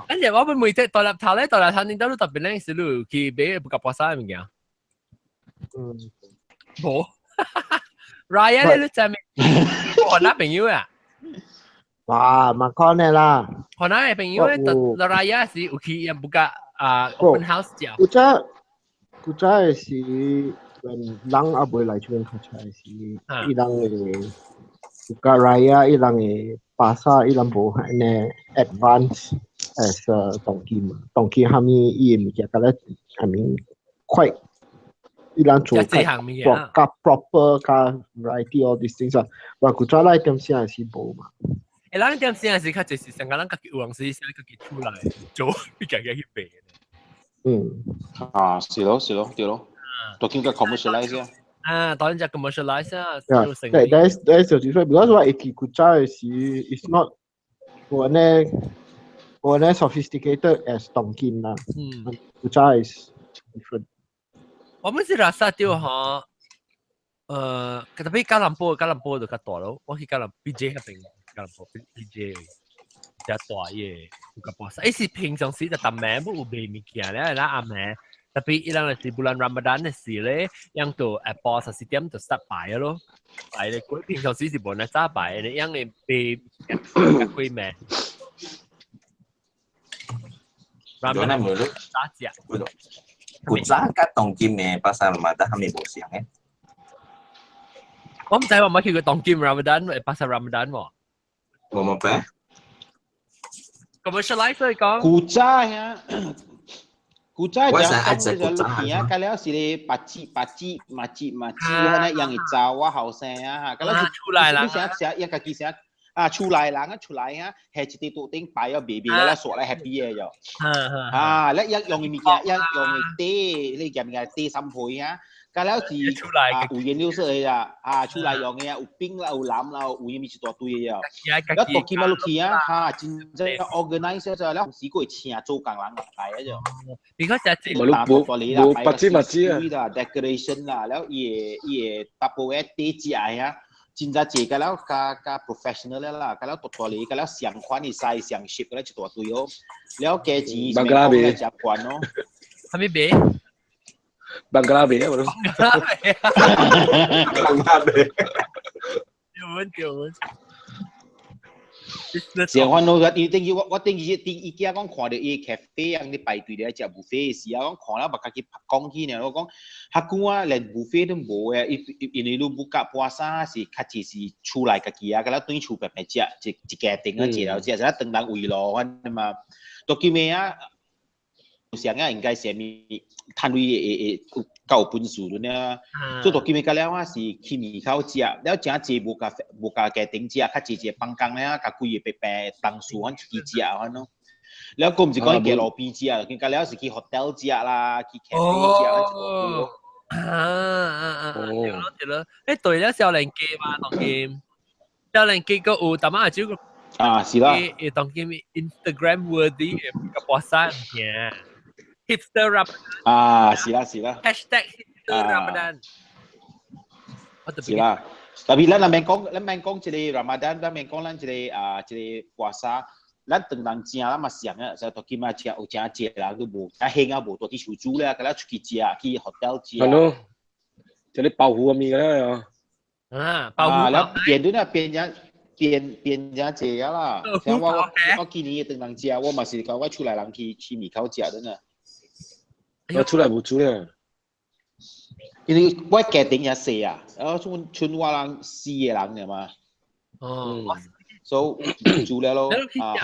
跟住我每隻大粒頭咧，大粒頭你都特別靚，是路去俾不夾波衫物件。冇，Raya 你真係學哪朋友啊？
哇，嘛可能啦。
學哪嘅朋友咧？但 Raya 是有去人不夾open house 照。
古早是人阿妹來這邊看出來是伊人嘅buka raya ilang pasar ilang bukan advance as tongki kami ini kalau I mean quite ilang cukup proper variety all these things lah. Aku try item siapa sih bawa.
Elang item siapa sih kat jadi sekarang kaki uang sih saya kaki tulai jauh pikir kaki pe.
Silo. Talking about commercialize ya.
當然就 commercialize 啊。
Yeah, that's the difference because what Ikikucha is not sophisticated as Tonkin lah. Kucha is different.
我們是rasa dia ha, tapi Kalampo tu kat tua lo. Wah kita PJ apa yang Kalampo PJ, dia tua ye, bukan puasa. Si 平常時就特名不有賣物件咧，啦阿妹。Tapi ilang nanti bulan Ramadan nasi le, yang tu Apple sistem tu start buy lo, buy le kau平常時是冇那咋 buy， 你yang你被貴咩？Ramadan
mulu.
咋只？
古早甲當今嘅pasar Ramadan係咪冇相嘅？
我唔知話乜叫佢當今 Ramadan， pasar Ramadan 喎。
冇咩？
commercialize 嚟講。
古早呀。Kucai jangan kamu jalan ya kalau sih paci mana yang Jawa Hausa ya kalau siapa yang kaki siapa 出來啦，出來啊，係一啲都頂擺咗 baby 啦，所嚟 happy 嘅又，แล้ว用嘅物件，用嘅啲，你講嘅啲三倍啊，咁แล้ว是五顏六色嘅啊，出來用嘅有冰啦，有藍啦，有嘢咪一大堆嘅又，แล้วตัวกินมาลูกที啊，真正 organize 咗แล้ว試過請做工人嚟嘅就，
你嗰隻
冇不知物知
啊 ，decoration 啦，แล้ว嘢搭布嘅啲紙啊。真係自個แล้ว個 professional 啦，個แล้วตัวนี้個แล้ว相款嘅 size 相 shape 個แล้ว一大堆哦，แล้วแกจีบังกลาเบย์จับกวนเนาะ
ทำไมเบย์
บังกลาเบย์เหรอบังกลาเบย์
เดี๋ยว
相款我定義依家講看到伊 cafe 樣啲排隊咧食 buffet 時啊，講看啦，把佢講起呢，我講客官啊，連 buffet 都冇嘅，因為你 buka puasa 是開始是出來家己啊，咁啦對厝白白食，一家庭啊食了食，就等人圍咯，咁嘛，到佢咩啊？上啊應該係咪攤位誒夠本數咯呢？所以到佢咩個了啊是去面口食，แล้ว真係冇家庭食，較濟放工咧，較貴嘅白白當數安自己食安咯。แล้วก็唔是講喺路邊食，佢個了是去 hotel 食啦，去 cafe 食咯。
對咯，誒對啦，少年機嘛，當今少年機個有淡仔少個
是啦，
當今 Instagram worthy 嘅播曬嘅。Hipster Ramadan
是啦
#Hipster Ramadan
是啦tapi咱免講一個 Ramadan 咱免講咱一個puasa 咱當人食啦嘛想啊就到今嘛食有正食啦都無啊興啊無多啲收租咧，咁啦出去食去 hotel 食
係咯就你保護咪㗎啦
保護
แล้ว變咗呢變咗食啦像我今年當人食我嘛是講我出來人去面口食的呢
我出來冇做咧，
因為我家庭也細啊，然後村我人4個人嘅嘛，所以做了咯。客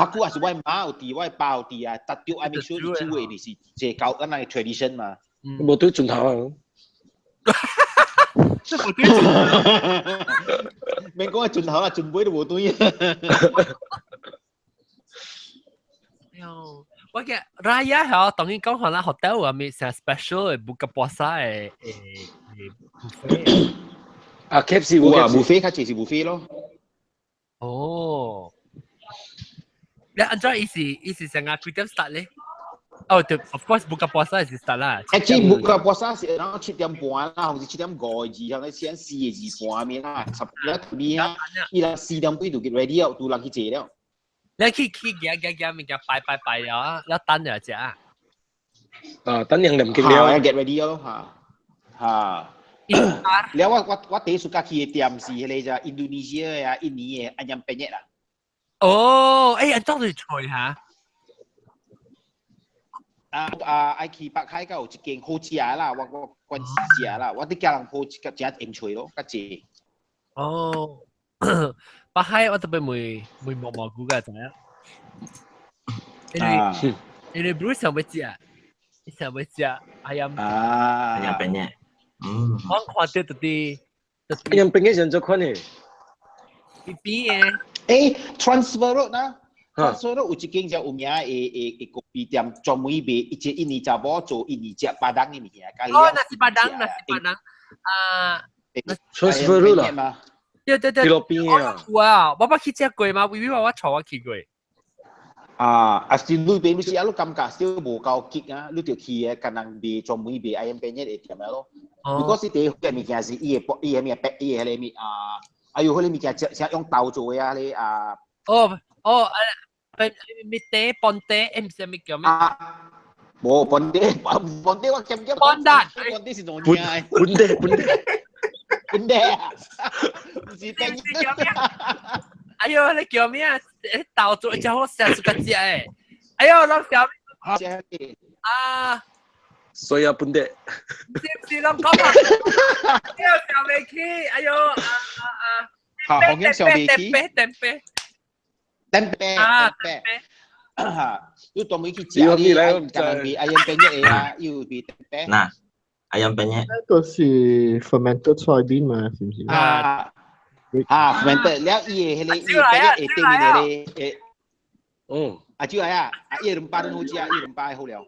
戶也是我媽有啲，我爸有啲啊，特別愛make sure你煮嘅你是即係搞緊那個 tradition 嘛。
冇對轉頭啊！
免講係轉頭啦，轉杯都冇對。
我嘅 Raya 係當然講可能 hotel 啊，咪成 special 嘅 buka puasa 嘅buffet。
啊 KFC
有啊，buffet 較濟是 buffet 咯。
哦，你按照意思成日幾點 start 咧？哦，對 ，of course buka puasa 係 start 啦。
Actually buka puasa 是然後7點半啦，或者7點5字，向你先4字半面啦，10點啊，伊拉4點幾就 get ready 了，都人去坐了。
你去行物件拜啊，แล้ว等就食啊。
等人唔見了
，get ready 咯嚇。แล้วว่าเตสุกาคีเตรียมสิเลยจ้ะอินโดนีเซียอ่ะอินนี้อันยังเป็นเนี่ยล่ะ
อันต้อง去吹下。
ไอ้ขี่ปากไข่ก็จะเก่งโคชีอาล่ะว่า關事事啊啦，我啲家人鋪個只興趣咯，個字。
ปลาไข่我特別ไม่มองกู㗎，就係。你 Bruce 想唔食啊？你想唔食ayam？ayam
penyet。
我看到啲
ayam penyet 想做款嘅。
邊
transfer road นะ。transfer road 有一間就有名嘅咖啡店，專門賣一隻印尼查某做印尼食巴當嘅物件。
nasi padang。transfer
road 啦。
對。
喺路邊啊。
哇！我去食過嘛？微微我坐我去過。
是裏邊你是啊，你感覺少無夠激啊，你就去嘅，可能賣專門賣ayam penyet嘅店咯。如果是第一個物件是伊嘅咩白伊嘅咧物還有嗰啲物件是用豆做嘅啊，你咪爹本爹，唔知咩叫咩？冇本爹，我兼
本爹
是哪樣啊？本爹啊，唔是本爹叫咩？
哎呦，你叫咩啊？豆做就好食個隻誒！哎呦，老小
所以本爹，
是諗講啊！呢個小尾雞，哎呦
好嘅小尾雞，tempeh，要當尾去食啲ayam penyet啊，要俾 tempeh。
嗱，ayam penyet。
那個是 fermented soybean 嘛，是唔是
？fermented，แล้ว伊係伊 penyet 係點嘅咧？阿蕉係啊，伊兩巴都好食啊，伊兩巴好了。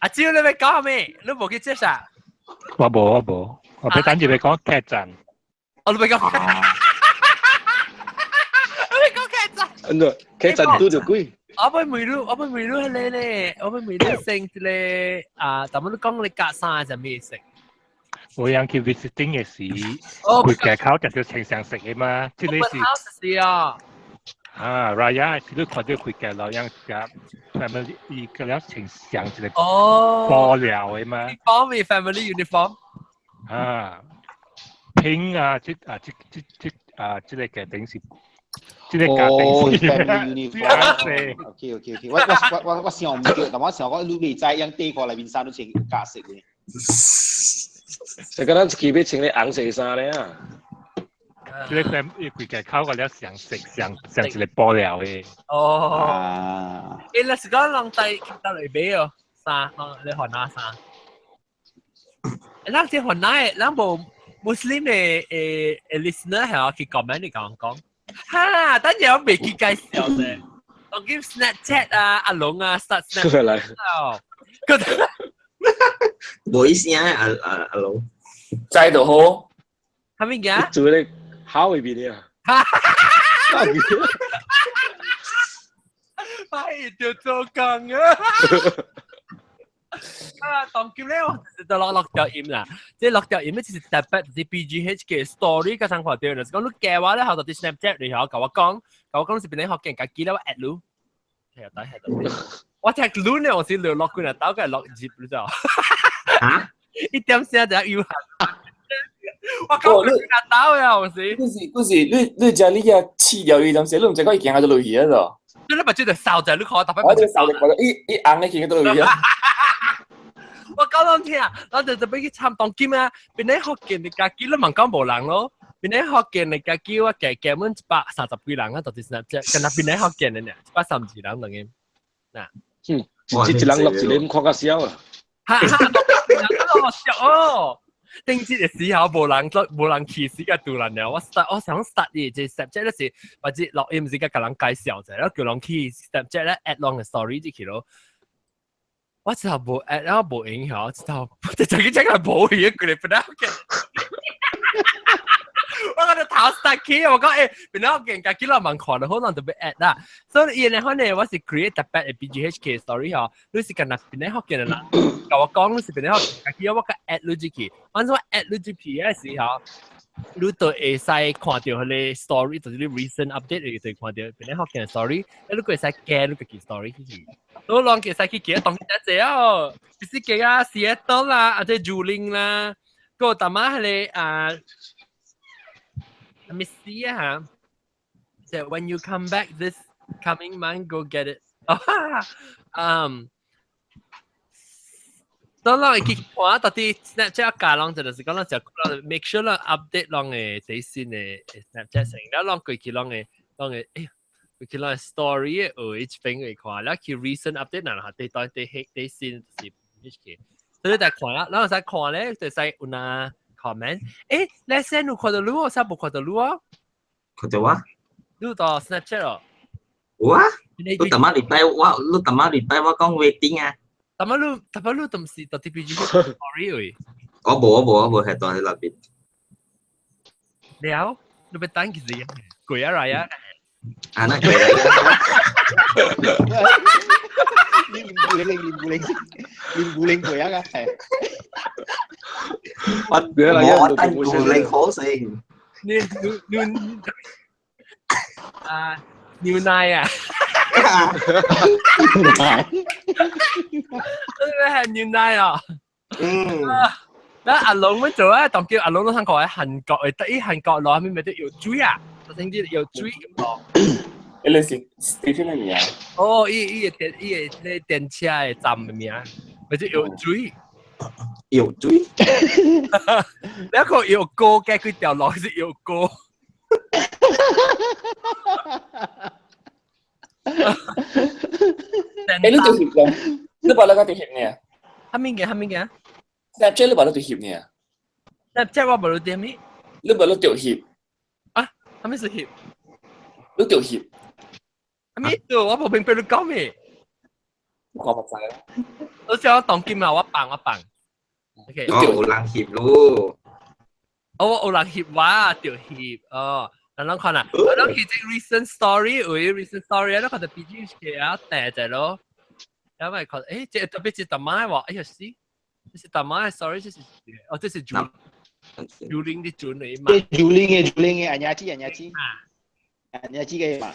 阿蕉，你咪講咩？你冇去接啥？
我冇，我俾等住你講劇陣。
我都未講。
劇陣都就貴。
我未รู้係你咧，我未รู้食咧但係你講你隔山就咩食？
我有去 visiting 嘅時，佢嘅烤就叫正常食嘅嘛，即係你
是啊。
Raya 是都看到佢嘅老樣嘅 family 嘅了正常一個布料嘅嘛。
uniform 咪 family uniform。
拼即個嘅頂是。即係
family uniform。OK。我想唔到，但我想講你未知，樣地過嚟邊衫都穿假色嘅。
成個人幾俾穿你紅色衫咧啊！
即係佢嘅烤個了上一個布料嘅。
你是講兩帶到嚟俾哦衫，你換哪衫？嗱，即係換哪嘅？嗱冇 Muslim 嘅listener 係我去 comment 你講。等陣我未見介紹啫，我見 Snapchat 阿龍start Snapchat
冇意思啊，阿龍，
在度好，
係咪嘅？
做你考會邊啊？
快條做工啊！當叫咧，我就落掉鹽啦，即係落掉鹽咧，就是特別啲 BGH 嘅 story 嘅生活掉啦。講你嘅話咧，後頭啲 Snapchat 你可教我講是邊啲學嘅人家記得我 at 路，係度，我 tag 路咧，我先落佢啦，到佢落接你知道？一點先就要我講你到呀，我是。
嗰時你就呢個黐掉呢陣時，你唔知可以見下咗落去啊就。
你咪追條哨仔，你看特別。
我條哨仔，一硬你見到落去啊！
我講兩天我就俾佢參當劍啊！邊啲學見你家機都問講無人咯，邊啲學見你家機我夾滿130幾人啊，到底是哪只？跟那邊啲學見你呢？130幾人等於
嗱，一人落一年看個笑啊！
我笑哦！定節嘅時候無人歧視嘅杜人了，我想 start 嘅即係 Snapchat 嗰時，或者落 M 時嘅人介紹就係咯，叫人去 Snapchat 咧 at long 嘅 story 啲咯。我知道無 at 然後無影響，我知道就係冇嘢佢哋本來嘅。我覺得頭曬起，我講本來我見家己老蠻看到，好難特別 at 啦。所以呢，可能我是 create 特別嘅 BGHK story 嗬，你是跟那本來學嘅啦。跟我講你是本來學家己，我個 at 你自己，我說 at 你自己嘅時候。你都會使看到佢哋 story，就是你 recent update，你就看到本來學嘅 story，你都會使驚你個 story 去。我浪嘅使去記當一隻哦，必須記啊 Seattle 啦，或者 Juling 啦，個大媽係let me see 啊嚇，就 when you come back this coming month go get it， 當然佢話到底 Snapchat 架浪就是講啦，就 make sure 啦 update 浪嘅最新嘅 Snapchat 成，然後浪佢浪嘅，佢浪嘅 story 嘅一邊嘅看，然後佢 recent update 嗱下對對新是咩嘅，所以就看啦，然後再看咧就使有那 comment， 你先有看到你，我先冇看到你啊？
看到啊？
你到 Snapchat 咯？
有啊？你特晚禮拜我講 waiting 啊。
但係你都唔是到 TPG story 喎。
我冇係當喺那邊。
了，你別等佢哋貴啊嚟啊！
啊，那貴啊！
練古靈貴啊！係。
我等古靈好食。
牛奶啊！係牛奶啊！嗱，阿龍乜做啊？當叫阿龍都想講喺韓國，喺韓國攞咩咪都要追啊！我聽啲要追咁講。
你係 station 嘅名啊？
哦，依個電車嘅站嘅名，咪就要追。
要追？
你一個要過嘅，佢掉落去要過。
你做協嘅，你把那個做協呢？
係咩嘅
？Snapchat 你把那做協呢
？Snapchat 我冇點咩？
你把那做協
啊？係咩是協？
你做協？
係咩做？我冇明白你講咩？
我講乜嘢啦？
我想當劍啊！我扮。OK。
我有人協咯。
我有人協話條協哦。嗱，看啦，我諗佢隻 recent story 咧，佢就 BGHK 啊，訂隻咯，因為佢即係特別是大媽話，呀是，這是大媽嘅 story，這是這是Juling 的Juling嘛
，Juling 嘅安雅芝嘅嘛，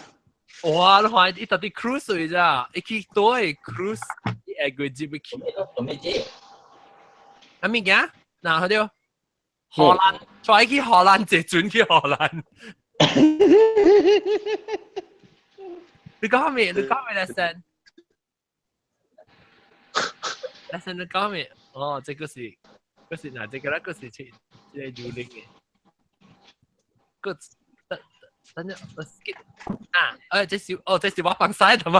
哇，你睇呢度啲 cruise 嚟咋，一去多係 cruise，一個接唔起，係咩嘅？嗱，佢哋荷蘭，再去荷蘭就轉去荷蘭。你講咩lesson？你講咩？哦，這個是嗱，這個啦，個是去Juling嘅。個等陣我 skip 啊！這是我放曬的嘛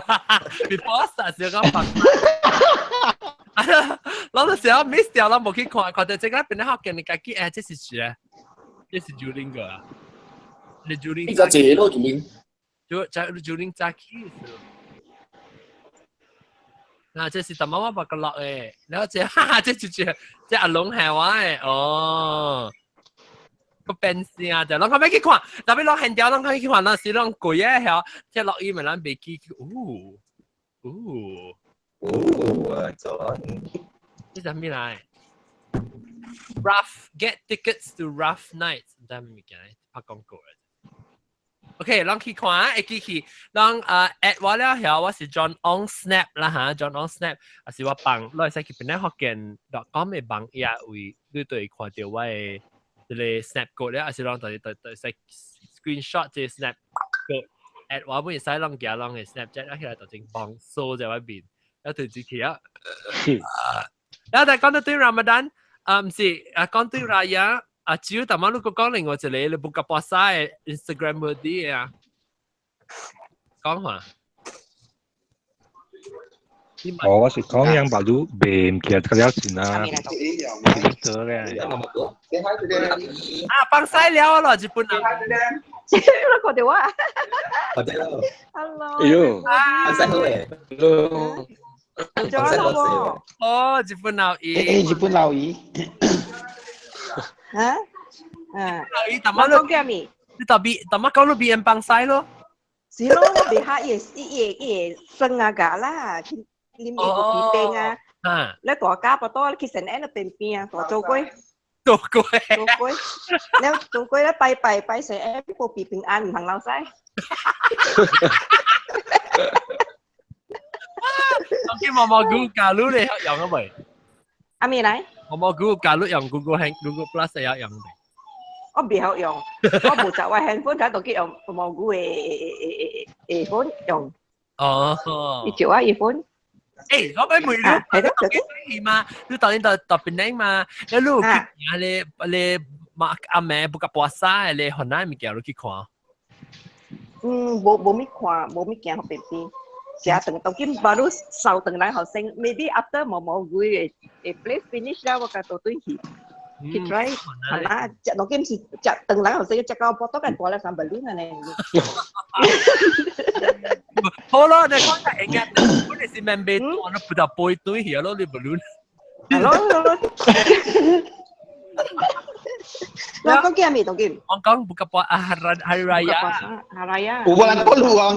？Before start 時我放曬。我嗰時候 miss 掉啦，冇去看到這個邊咧學嘅你自己這是誰啊？這是Juling個啊。你 Juling
你隻咯 Juling，
Juling 扎起嗱，這是大媽媽把個落誒，然後這阿龍係話誒，哦，個變性啊，就啷個咩去看？特別啷現掉啷個去看？那是啷貴啊？係即係落雨咪啷未記？呢隻咩嚟 ？Rough get tickets to Rough Nights，唔知咩嘅，拍廣告嘅。OK， 啷去看啊？會記去，啷at 我了後，我是 John on Snap 啦嚇 ，John on Snap，還是我幫，攞嚟使去邊咧學見.com 嘅幫呀位，你對看到我嘅即個 Snap code咧，還是啷對使 screenshot 即 Snap code at 我本使啷嘅啷嘅 Snapchat， 起來就正幫掃在外邊，一對自己啊。然後但係講到對 Ramadan，唔是講對 Raya。只要大媽如果講另外一個，你buka puasa 嘅 Instagram 嗰啲啊，講下。
我是講yang baru BM kia terlihat sina. Betul kan?
Bang saya liao lah Jepun.
Kau dewa.
Hello.
Hello.
Yo.
Saya hello.
咗咯喎。
哦，日本老姨。
日本老姨。
嚇？
老姨，但係講嘅咪？你特別，但係講到別人幫曬咯。
是咯，你下也生啊㗎啦，你咪個病啊。แล้วตัวกาปตัวคิดเสนแล้วเป็นเปียตัวโจกุ้ยแล้วโจกุ้ยแล้วไปเสียพวกปีเป็นอันทางเราใช่
ตอนที่มอกูการูเลยอย่างก็ไม่
มีไหน
มอกูการูอย่าง Google Plus อย่างไม่
我唔好用我冇就話 handphone 睇到佢用มอกูphone 用你照啊 phone
có mấy mười lúc gì mà lúc tao lên tao bên đấy mà cái lúc kia le mà anh mẹ buka puasa le hôm nay mình kéo lúc kia khoa
bộ mi khoa bộ mi kéo học bên bên sẽ từng tao kiếm baru sau từng ngày học sinh maybe after mò gửi play finish ra và cái tôi hi thì try karena nó kiếm si từng ngày học sinh chắc kau foto kan pola sambil luna này
好咯，你講係嘅，我哋是明白，我哋不就背對嘢咯，你唔亂。
Lang kau kia mi tongkim.
Hong Kong buka hari raya.
Hari raya.
Orang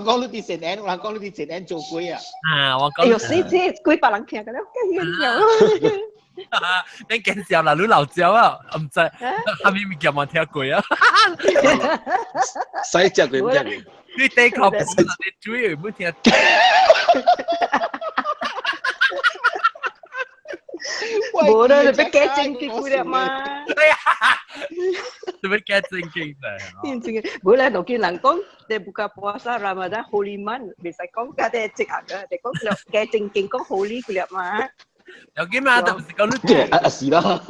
kau lu di CNN, orang kau lu di CNN 做鬼啊。
Hong Kong。
哎呦，死鬼白人聽嘅咧，驚咗。
你見時候嗱，你流照啊，唔知下面咪叫我聽鬼啊。
使只鬼唔聽。
你地球本身你主要唔聽。
冇啦，你俾幾正經佢哋嘛？
你俾幾正經
啫？冇啦，我見人講你buka puasa Ramadan Holy Month，bisa講家啲直行嘅，你講幾正經講 Holy 佢哋嘛？
有見嘛？但係講到
是啦，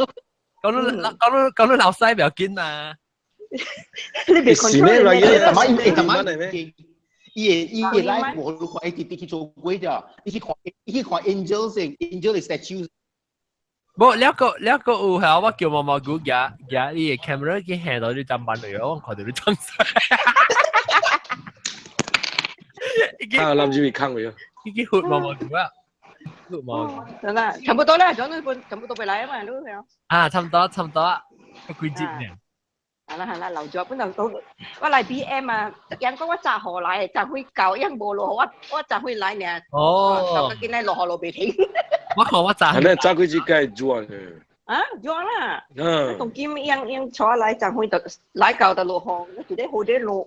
講到老西唔有見嘛？
你別 control
你咩？係咩？伊個 live 我都看一去做鬼咋，伊去看 angels 嘅 angel 嘅 statues。
冇兩個有係我叫毛菇夾啲 camera 嘅 hand 到啲砧板嚟，我看到啲裝飾。
啊，諗住看佢啊！
已經活毛菇啊！活毛。
真啦，差不多啦，講到差不多俾嚟啊嘛，都係
啊，差唔多，個季節呢？
係啦，留咗本頭我嚟 BM 啊，人講我扎河嚟，扎會舊，因冇落我扎會嚟呢。哦，就見你落河落鼻涕。
我扎。
係咩？扎佢自己轉嘅。
啊，轉啦。同見樣坐嚟扎會就嚟舊就落河，我自己好啲落。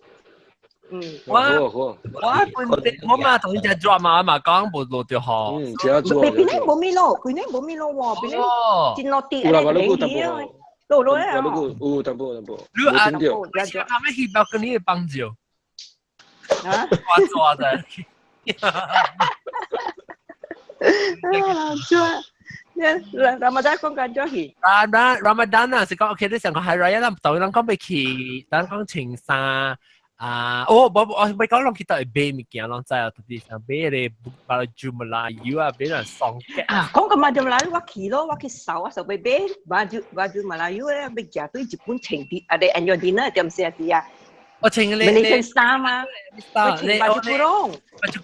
我嘛同你只 drama 嘛講冇落條河。
邊呢冇咩咯喎，邊呢見落啲嚟啊！路路咧，tampoco.
你啊，他們去到跟你幫助。啊？我做的。
Ramadan 講緊咗去。
Ramadan 啊，是講 OK， 你上個係 Raya 啦，當然講俾去，當然講青衫。我咪講落去到係買物件，落在特別上買嚟把住Melayu啊，俾人送嘅。
講個baju Melayu 我去咯，我去搜啊，搜俾baju Melayu 咧，俾夾到日本情啲，啊，你 annual dinner 點寫啊？
我情你
Malaysian style 嘛，我情baju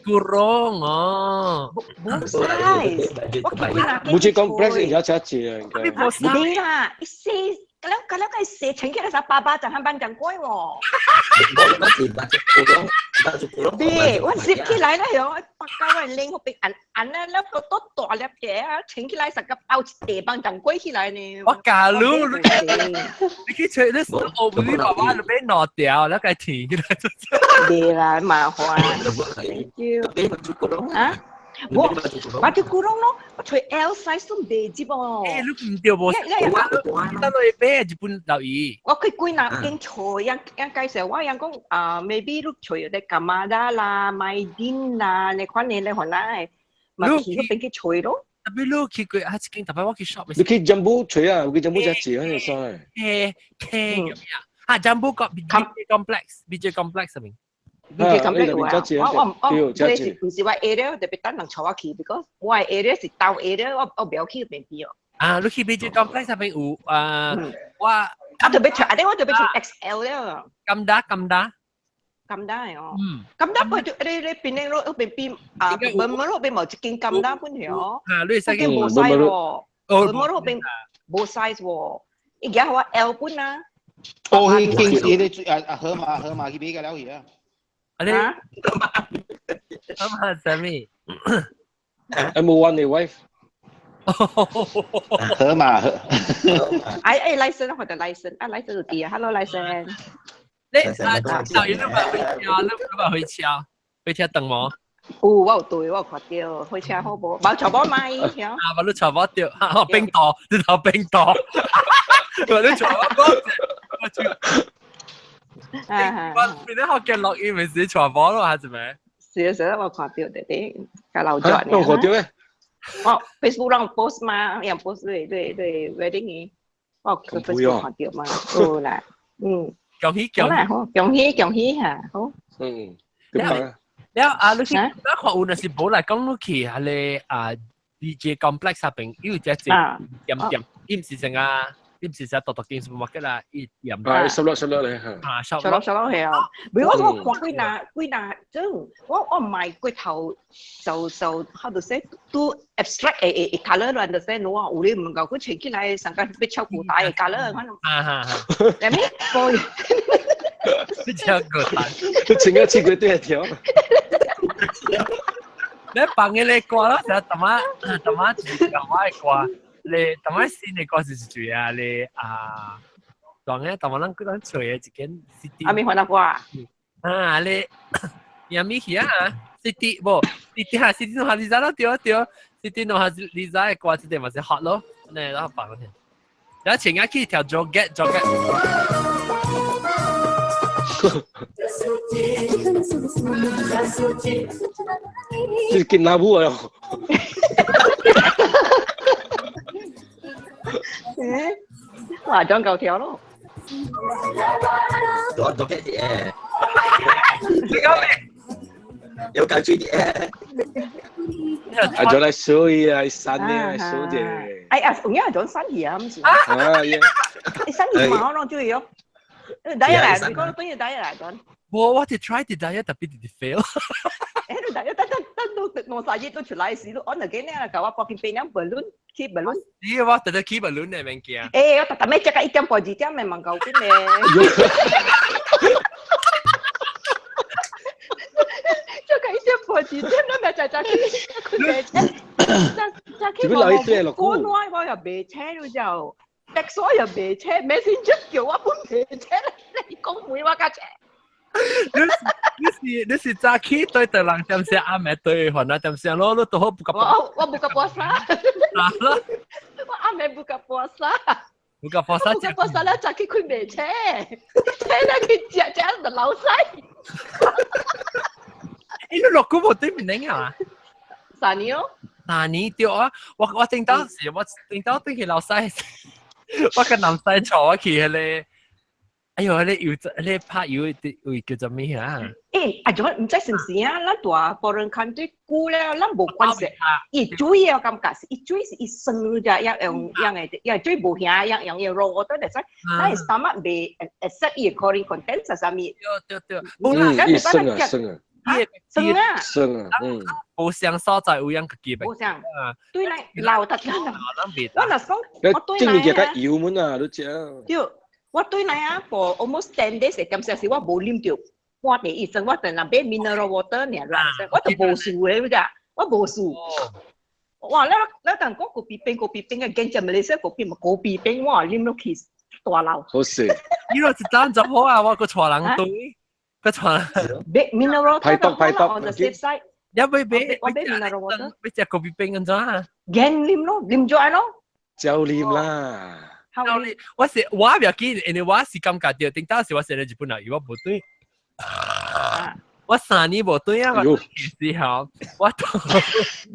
kurung哦。冇 size， 我見佢
冇似講 Brexit 有隻字啊，應該。
你啦，Kalau saya cengkeh rasa papa jangan panjang koi wo. Đi,我接起來咧樣，北交人拎好俾銀咧，แล้ว個多大粒嘅，整起來成個包地棒長龜起來呢。
我假如你去吹那時候，不是爸爸就被拿掉，แล้ว該停起來就。
對啦，麻煩。Thank you。啊？我baju kurung咯，我除 L size 都唔地接喎。
你唔掉喎，得落去俾日本留意。
我佢歸納經除人介紹我人講maybe 都除啲Kamada啦、Maidin啦，你款你可能係咪去嗰邊去除咯？
特別你去佢係經特別我去 shop。
你去 Jumbo 除啊，佢 Jumbo 隻字喺度晒。
咁樣啊 ，Jumbo 個 BJ Complex 入面。
BJ Complex 我你唔是話 area 特別等人坐去 ，because 我係 area 是到 area 我唔要去嗰邊啲哦。
啊，你去 BJ Complex 入邊有我
特別長，我特別長 XL 咧。
咁大。
咁得係哦。咁得佢你邊咧攞邊啊？唔攞邊冇一件咁得本嚟哦。
你使
件冇 size 喎，唔攞邊冇 size 喎。而家話 L 本啊。
哦，佢件事你河馬去俾個了嘢啊。
你咁係咩
？M1 你 wife？
河馬。
哎 license 或者 license 啊 license 啲啊 ，hello license。
你導演都咪去車，你咪去車等我。
我有對，我有看到去車好無？冇坐冇買，
啊，冇你坐冇掉，冰島，你頭冰島，冇你坐冇。你學嘅錄音咪是坐冇咯，係咪？
是我看到啲個老咗呢。
我看到咧。
我 Facebook 讓 post 嘛，讓 post 對 wedding 嘅，我 Facebook 看到嘛，好啦，
恭喜
嚇，好。
แล้วลูกที่แล้วขออุณสิบอกเลยก็ลูกที่อะไรDJ complex 入邊要只隻點是成啊點是成獨件事物嘅啦一點
收落咧
收落係啊唔係我看幾嗱種我唔係個頭就 how to say too abstract a color you understand 咯我哋唔夠佢穿起來成個被超古大嘅 color 可能係咩個
被超古大
佢穿一次佢都係條
你放嘅你歌咯，就特麼自搞嘅歌，你特麼新嘅歌是最啊，你當嘅特麼咱佢吹嘅一件 CD。
阿咪換下歌啊？
你有咩嘢啊 ？CD 不 ，CD 係 CD 同下你仔咯，對，CD 同下你仔嘅歌，即係咪是 hot 咯？你攞放嗰啲，有前日去條 joget。
你見哪部啊？
化妝夠條咯。
做嘅嘢。你講咩？有搞出啲嘢。
啊，做嚟收嘢啊，散嘅收嘅。
哎呀，有嘢做生意啊，唔是？你生意嘛，我攞注意咯。第一嚟，你講都要第一嚟講。
我哋 try 啲第一，特別啲 fail。
你第一得我晒嘢都出嚟試咯，我嗱幾年啦，舊話博件變樣 balloon，keep balloon。
呢個話特登 keep balloon 嘅物件。
我特登咩只個一點半2點咪問夠啲咩？只個一點半2點都咪就佢咩車？就佢我關我又別車了就。特所又別車 ，messenger 叫我搬別車，你講每話架車。
你是早起對人點先阿妹對換啊點先咯，你都好不夾。
我buka puasa。我阿妹buka puasa。buka
puasa
咧，早起佢別車，車咧佢隻就老細。
你落股冇對面頂啊
？3年咯。
3年對啊，我聽到時，我聽到對佢老細。我跟男仔坐起嚟，哎呦，你拍油會叫做咩啊？
阿仲唔知是唔是啊？咱大foreign country 久了，咱無關係。伊水啊，感覺是伊水是伊生嘅，樣水無香，樣raw water 嚟使。但係 stomach 未 accept 伊 chlorine content 係啥物？
對。
伊生啊，
無相所在有樣嘅
無相，對嚟老得啦。我嗱講，我對
嚟啊。即係油門啊，都知啊。
對，我對嚟啊 ，for almost 10 days 咁陣時，我冇啉到半年以上，我淨係買 mineral water 呢，我就無數嘅㗎，我無數。哇！你等講個別冰嘅，跟住咪你識個別冰，我啉到起大流。
好食。
呢個是單就好啊，我個錯人對。個床
mineral water
排毒
on the safe side。
有俾
mineral water。
俾隻個別冰咁咋？
驚啉咯，啉咗咯。
就啉啦。
我是我唔要緊，因為我是感覺到，頂到時我成日日本人，如果冇對，我3年冇對啊，我時候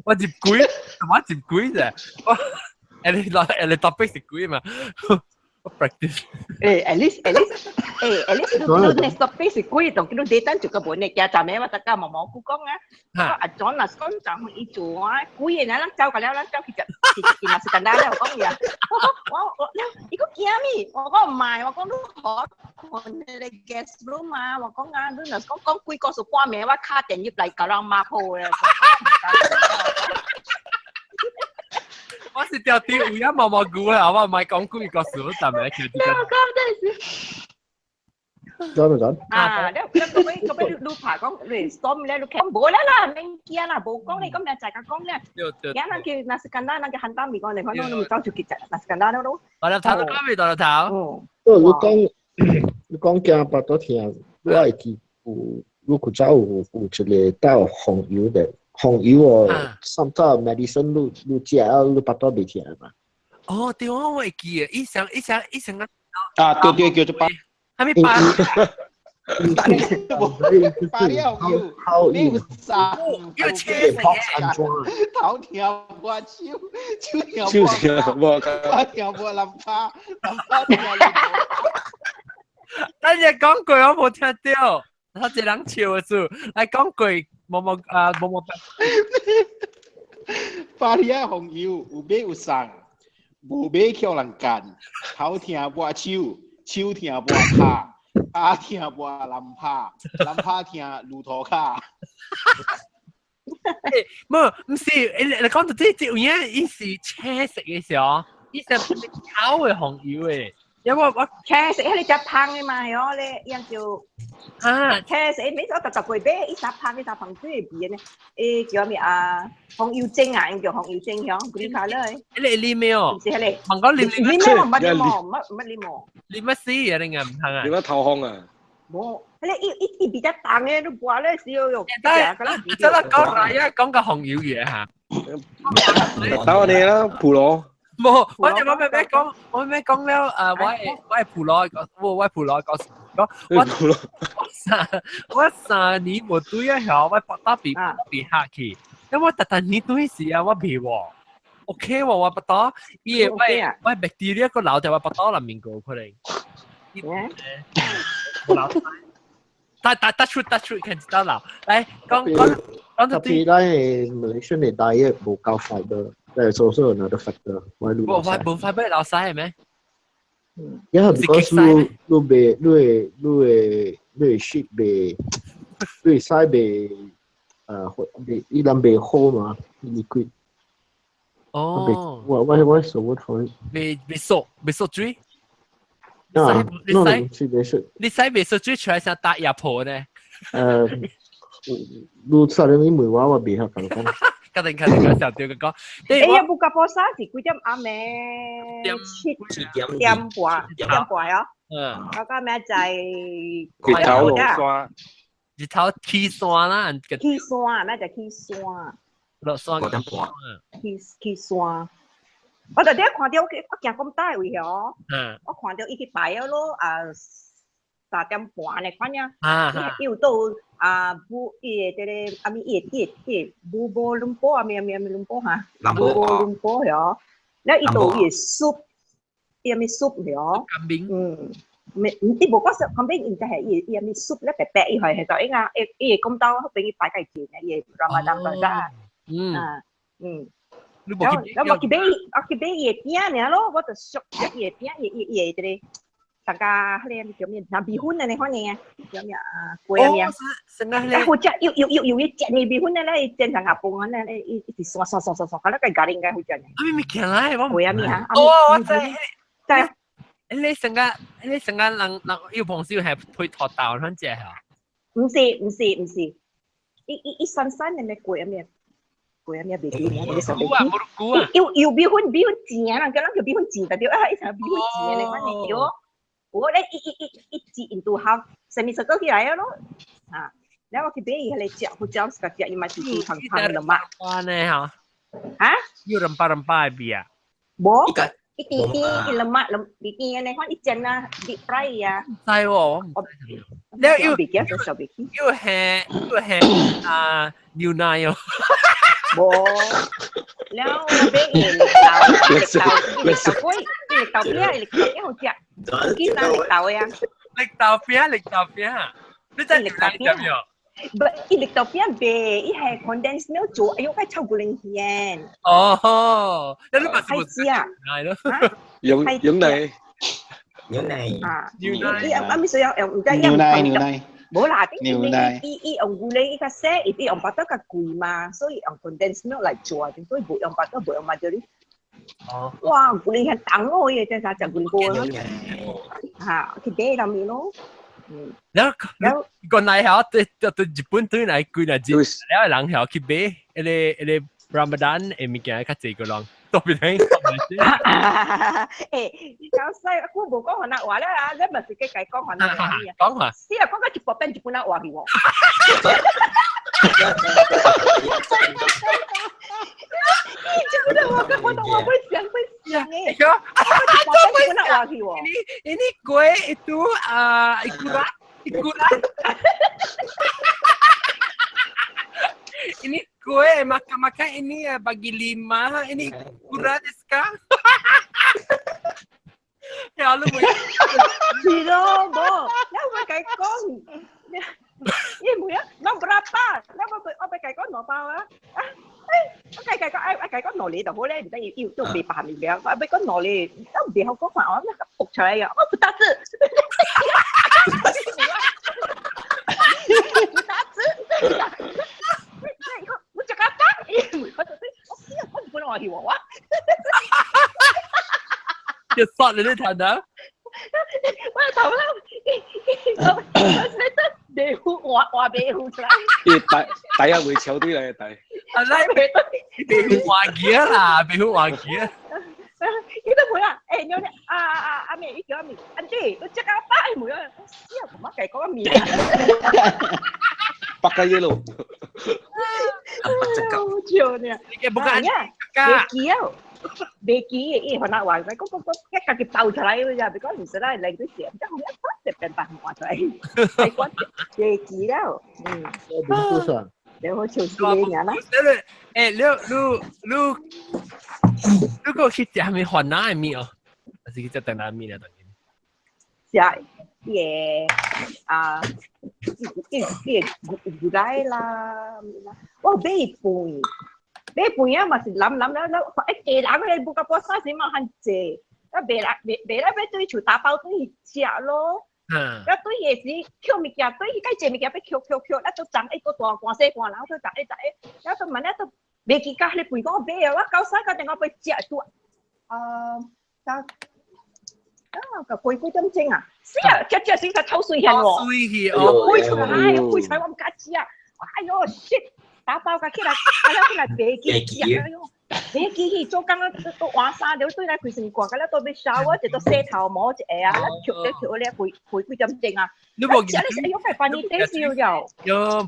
我接鬼，我接鬼啫。你 topic 是鬼嘛？我 practice。at
least 都 next topic 是鬼，同佢哋等住個本嚟嘅，就咩話大家毛毛姑講啊，阿 John 啊講就係一做啊，鬼嘢啦，走過了啦，走佢就見下是簡單咧，我講嘢，我你個驚咩？我講唔係，我講都學我哋 guest room 啊，我講啊，你講幾個數半暝，我卡電入嚟，搞人罵破咧。
我是條條有一毛毛菇啊，我唔係講幾個數，但係條條。
John
啊，你你爬講你 storm 咧，你講冇啦，明見啦，冇講你咁樣就講咧。而家那叫那是簡單，那叫簡單未講，你可能你走住結那是簡單咯。
我頭都講未到頭。
你講驚巴多聽，我係記有古早有一個到紅油的，紅油哦，甚至 medicine 你食啊，你巴多未聽嘛？
哦，對我會記嘅，一成
啊，對叫做巴。
還沒拔，
拔了有啥？
要切死
頭條我手條我諗法條。
咱只講句我冇聽到，他一人笑嘅時候，來講句冇
拔了紅油有買有送，無買叫人幹，頭聽我手。手聽無拍，拍聽無人拍，人拍聽駱駝卡。
唔是，你講到這有影，伊是車食嘅時候，伊是炒嘅紅油嘅。因為我
車食喺你隻胖嘅嘛，係哦，你樣叫車食，每個特貴俾，一隻胖嘅隻胖最邊咧，叫咩啊？紅油精啊，叫紅油精響，嗰啲卡咧。
你咩哦？
唔是係你。
問講你
咩乜乜
你乜事啊？你唔行啊？
你乜頭控啊？
冇，你比較淡嘅都話咧少肉。
真係講嚟啊，講個紅油嘢嚇。
打我哋啦，普羅。
冇，我就我咩講了我係普羅我係普羅講我3年冇對啊，我我打比下去，因為特年對時啊，我未喎 ，OK 喎，我不打，伊我 bacteria 個老就我不打啦，面個佢哋，touch wood 看知道啦，嚟講到
對，但係 Malaysian 嘅 diet 冇夠 fiber。There's also another factor why you
冇 fiber 老曬係咩？
Yeah, because you ship 你曬伊人袂好嘛 liquid。
哦。
What is the word for it？
未熟水。你曬未熟水出來想打牙婆呢？
你suddenly 問我未曉講。
肯定小掉嘅講。
呀，布加波沙是幾點啱咩？7點半啊！嗰個咩就係
日頭落山，
日頭起山啦，
起山咩就起山，
落山
5點半，
起山。我就睇看到我行咁大位哦，我看到伊去擺咗咯3點半嚟看呀，又到布伊嘅阿咪伊布波倫波阿咪倫波嚇，布波倫波嗬，แล้ว伊到伊 soup 伊咪 soup 嗬，伊冇講實，後邊應該係伊咪 soup 咧白白伊係就應該伊咁多俾伊擺喺前嘅，伊Ramadan嗰陣，แล้ว我佢俾伊邊เนี่ย咯，我就熟伊邊伊嘅。大家佢哋叫咩？拿米粉啊，你看呢？叫咩啊？貴咩？啊，或者要一隻呢米粉咧，煎成阿半咧，一直刷，咁咧個咖喱應該好正。
啊，咪見啦，我
貴咩嚇？
我知。你成間人要碰少係配托豆嗰隻係？
唔是，一新嘅咩貴咩？貴咩？米粉你上邊？要米粉煎啊！咁樣叫米粉煎，但係一成米粉煎你看呢？喲。我咧一支印度烤，上面食到起來咯，然後佢俾伊嚟食，佢將個食伊咪是煮湯的嘛。
哇呢嚇？
嚇？
要rempah-rempah biar。
冇，一啲啲lemak，啲你看一陣啊 ，deep fry 啊。
係喎。แล้ว要係牛奶喎。
冇。แล้ว俾伊力豆好食。Kita力豆呀，
力豆片，你真係力豆片呀？
不，力豆片唄，伊係 condensed milk 做，哎呦，快超過2,000。
哦，你咪係
啊？
係咯，
飲你。
牛奶
牛奶咪需要唔得
牛奶
冇啦，啲用古嚟依家寫，啲用白得較貴嘛，所以用 condensed milk 嚟做，所以冇用白得冇用埋咗啲。哦，哇，古嚟係等我嘅，真係就古過啦。嚇，佢俾入面咯。
แล้วก่อนหน้าเขาตัวญี่ปุ่นตัวไหนกุยน่ะจีแล้วหลังเขาคิดเบ้เอรามฎานมีแก่ข้าเจก็ลองตัวเป็นไง
搞細，我冇講河南話啦，你咪自己計講河南話嘅。
講下。
是啊，講個直播變日本話嘅喎。日本話嘅我都會想誒。Ini kue itu ikuran. Ini kue makan ini bagi 5. Ini ikuran sekarang. Ya lu mau. Tidak, boh. Ya mau kayak kong. Iya mu ya, nó berapa? Nó apa kayak kong mau apa? Cái có nồi lì就好咧，唔得要都被白面嘅，俾個nồi lì都唔俾好講話，我咩焗出嚟嘅，我不打字，不打字，我就咁打，我唔本來係我，
要殺你啲頭啊！
我頭啦，地虎話地虎出嚟，
第一會炒啲嚟第。
阿拉被話嘢啦，被話嘢。
佢都會啊！誒，有啲阿咩？依叫阿咩？阿姐，我即刻打唔會啊！之後同乜計講面。
白雞嘢咯。
好笑呢！bukan Becky hồi nào hoài phải có cái cái tàu trở lại bây giờ phải có gì sẽ lên cái chuyện chắc không biết phát đẹpเป็นปังหัวใจไอ้คนBecky แล้วเดี๋ยวเขาชวนเนี่ยนะลูกก็คิดจะมีหัวหน้ามีอ๋อสิคิดจะแต่งงานมีเนี่ยตอนนี้ใช่กูได้ละว่าเบี้ยปุ่ย啊嘛是諗แล้ว一記打佢哋buka puasa先嘛很謝，一別對住打包對食咯，一對嘢是扣物件對該借物件俾扣，一都賺一個大關西關，然後都賺一，一都問一都未記家你陪我買啊，我搞曬個定我俾食多，個貴點整啊？是啊，隻先個偷水現喎，配菜我唔敢食啊，哎呦 shit！打包架起來，佢來白機做工都換衫，了對來佢成掛，佢都俾燒啊，就都洗頭毛一下啊，翹咧配幾點正啊？你冇見？哎呦，係翻呢啲燒油。有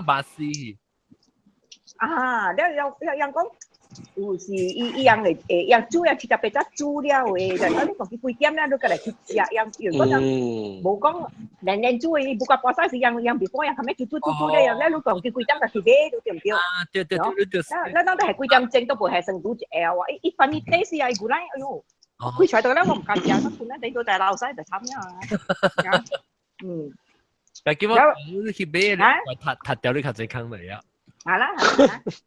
巴西啊，你有人講。有時伊樣嚟樣煮樣，其實比較煮了誒，就嗰啲同佢幾點咧，都過嚟去食樣，如果就冇講年煮嘅，不過巴西是樣before樣，係咪煮咧樣咧，都同佢幾點就去買，都對唔對？啊，對，嗱都係幾點正都唔係成煮隻啊，話一份呢啲是係古來，哎呦，佢出到咧我唔敢食，我本來你到大老細就慘呀，但係我去買咧，我撻掉你較最坑嚟啊！係啦，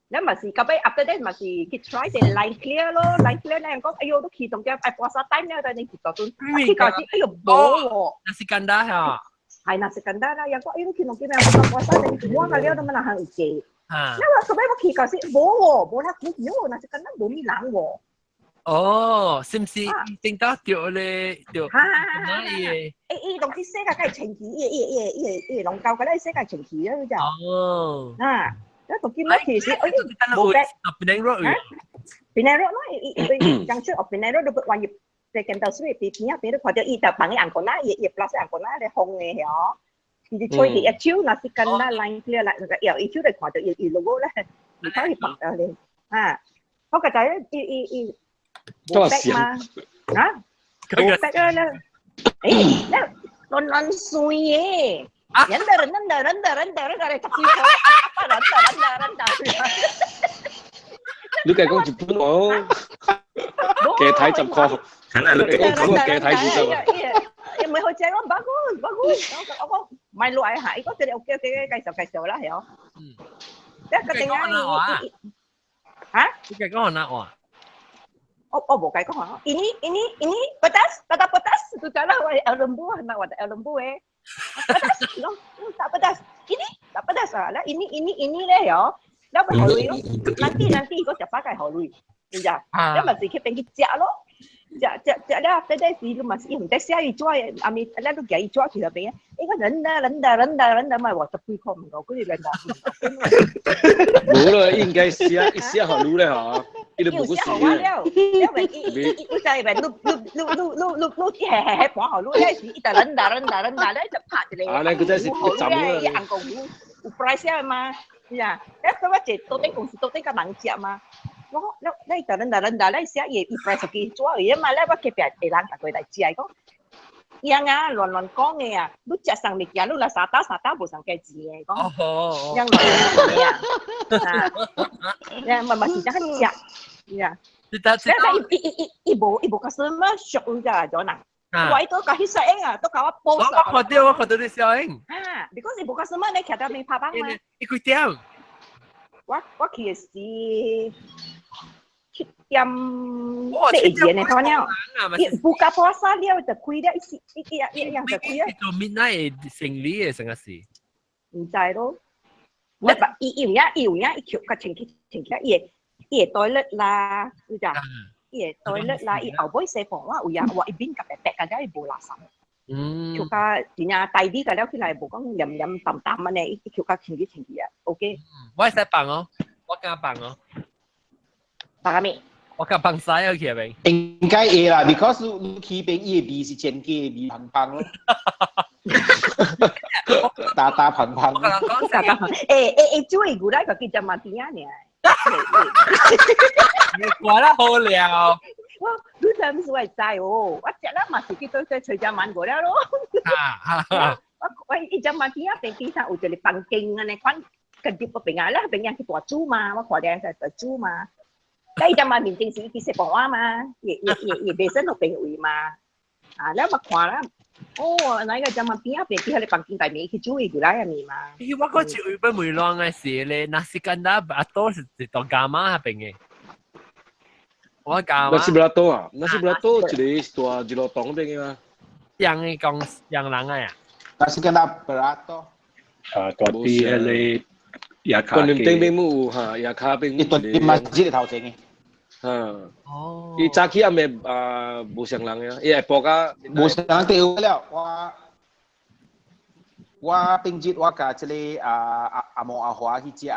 你咪是咁樣 after that 咪是去 try 啲 line clear 咯 ，line clear 咧人講，哎呦都啟動咗，哎puasa time 咧，但係你接到都，佢講啲，哎呦冇喎，nasi kandar 嚇，係 nasi kandar 啦，人講，哎呦啟動啲咩 puasa 你mua cái都乜嘢行嘅，因為咁樣我啟講先冇喎，冇啦，冇 nasi kandar 冇咩冷喎。哦，是唔是正到掉咧掉？誒，同啲世界梗係情義，龍教嘅咧世界情義啦，佢就。哦。啊。Đó tụi kim nói thì sẽ bộ bét Penang Road nói chẳng trước ở Penang Road được quan nhập để kèm tàu suy thì nhắc đến được khỏi đi tập bằng cái ảnh của nó ye plus ảnh của nó để hồng này hiểu thì chơi thì chiếu là chỉ cần là line clear lại rồi cái chiếu để khỏi được logo là thì có thì bật lên không cả trái bộ bét mà hả bộ bét là ấy nó suy ấy Render.
Lu kayak kau Jepun oh. Kayak Thai jam kau. Lu kayak Thai juga. Iya, mới hồi chơi nó bagus. Ông mai loại hải có cái ok cây sầu lá hiểu. Đấy cái tiếng Anh. Hả?
Cái con nào à?
我冇計講啊。ini pedas tu cara el lembu nak wadah el lembu pedas tak pedas ini tak pedas lah ini leh yoแล้วไปหอลุย咯nantiก็จะpakaiหอลุยyaแล้วมันสิแค่เป็นกิจจะ咯จะแล้วได้สิlu masih唔得下一抓阿咪แล้ว都幾抓其實邊呢個人咪話10倍唔夠嗰啲人講
冇啦應該試好路咧嚇呢度冇個事
因為就係咪碌係綁好路咧是一個人咧就拍住你
啊你佢真係
站咧一硬個有 price 啊嘛呀แล้วก็ว่า到底公司到底個人接嘛แล้ว你寫嘢一 price 幾做嘢嘛แล้วว่า佢俾人攬佢嚟接講ยังอ่ะ亂講嘅啊你隻上面嘅你啦沙打冇上嘅字嘅講ยัง亂嘅啊呀咪是真係接呀一部個什麼熟㗎咗嗱喂都搞啲聲啊都搞一波我
看到啲聲
啊 because 一部個什麼你其實未拍板嘛
一個點
我其實7點4呢，看了，buka puasa dia就開了一樣就開了。
做 midnight 成理嘅成個事。
唔知咯，你把有一條個前期伊個 toilet 啦，你知？伊個 toilet 啦，伊後尾洗房我有一邊夾白白嘅，伊無垃圾。條個真係大啲嘅了，佢嚟無講黏淡淡嘅呢，伊條個前期啊 ，OK。
我係使放哦，我敢放哦。
放咩？
我敢放晒啊，佢係
應該係啦 ，because 你起邊伊味是真嘅味棒咯，打棒。
注意過來個叫做馬丁亞呢。
你講得好了。
哇，你真係會知哦，我食啦嘛是叫做隨隻慢過了咯。我一隻馬丁亞邊邊上有一個棒勁啊，你看跟住個邊啊，咧邊樣係大豬嘛，我看見係大豬嘛。đây cho mà mình chính sĩ thì sẽ bỏ mà vậy về rất là bình ủy mà nếu mà khoa lắm nói cái cho mà phía về kia là bằng kinh tại mỹ khi chú ý của lái mình mà
thì tôi có chịu với mùi loang cái gì咧nasi kandar atau itu gamma apa ni我gamma
nasi berato啊nasi berato jadi tua jelotong deh嘛
yang lang啊
nasi kandar berato
tua di le ya kah
còn niềm tin bên mu ha ya kah bên
itu di masjid頭前嘅
伊早起阿咪無上人嘅，伊係播個
無上人掉了，我平日我甲即個阿毛阿華去食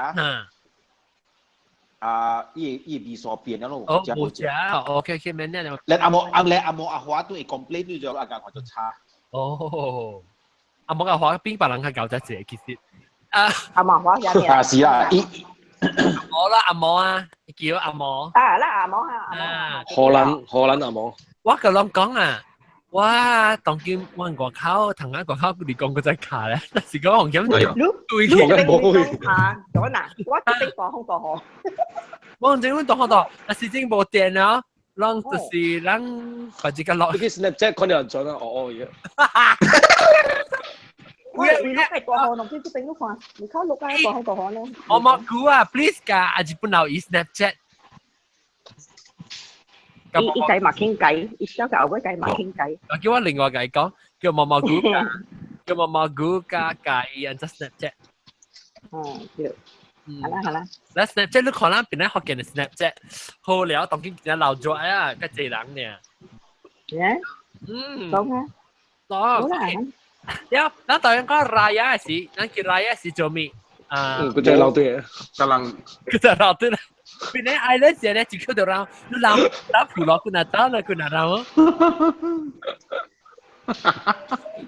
伊味所變咗咯，
冇食，OK，明年
你阿毛阿華都係 complain 咗咗，阿家我就差。
哦，阿毛阿華邊把人去搞得謝其實。
阿毛華有咩？
是啦，
我啦阿毛啊，叫阿毛。
啦阿毛
荷蘭阿毛。
我個人講啊，我當今揾國口，同一國口佢哋講嗰隻卡咧，但是講紅咁對
嘅冇啊，咗嗱，我都俾講好過好。
我正揾講好多，但是正冇電啊，讓就是讓或者個落。
啲 Snapchat 可能做得嘢。
你碌係過河，同邊啲俾碌看？你靠碌係過河咧。
我冇估啊 ，please 㗎，阿隻本來以 Snapchat。
伊計埋傾偈，伊小舊嗰計埋傾偈。
我叫我另外計講，叫毛毛菇㗎，叫毛毛菇加計人隻 Snapchat。
係啦。
嗱 Snapchat 你可能邊咧學見 Snapchat， 好了，當今隻老咗啊，個濟人呢。
講啊。
好啦。ya, nah tahu yang kau raya sih, nanti raya si Jomi.
Kerja laut tu ya.
Kerja laut tu. Pinai island sih ada cikgu orang, lu lama pulau aku nak tahu aku nak tahu.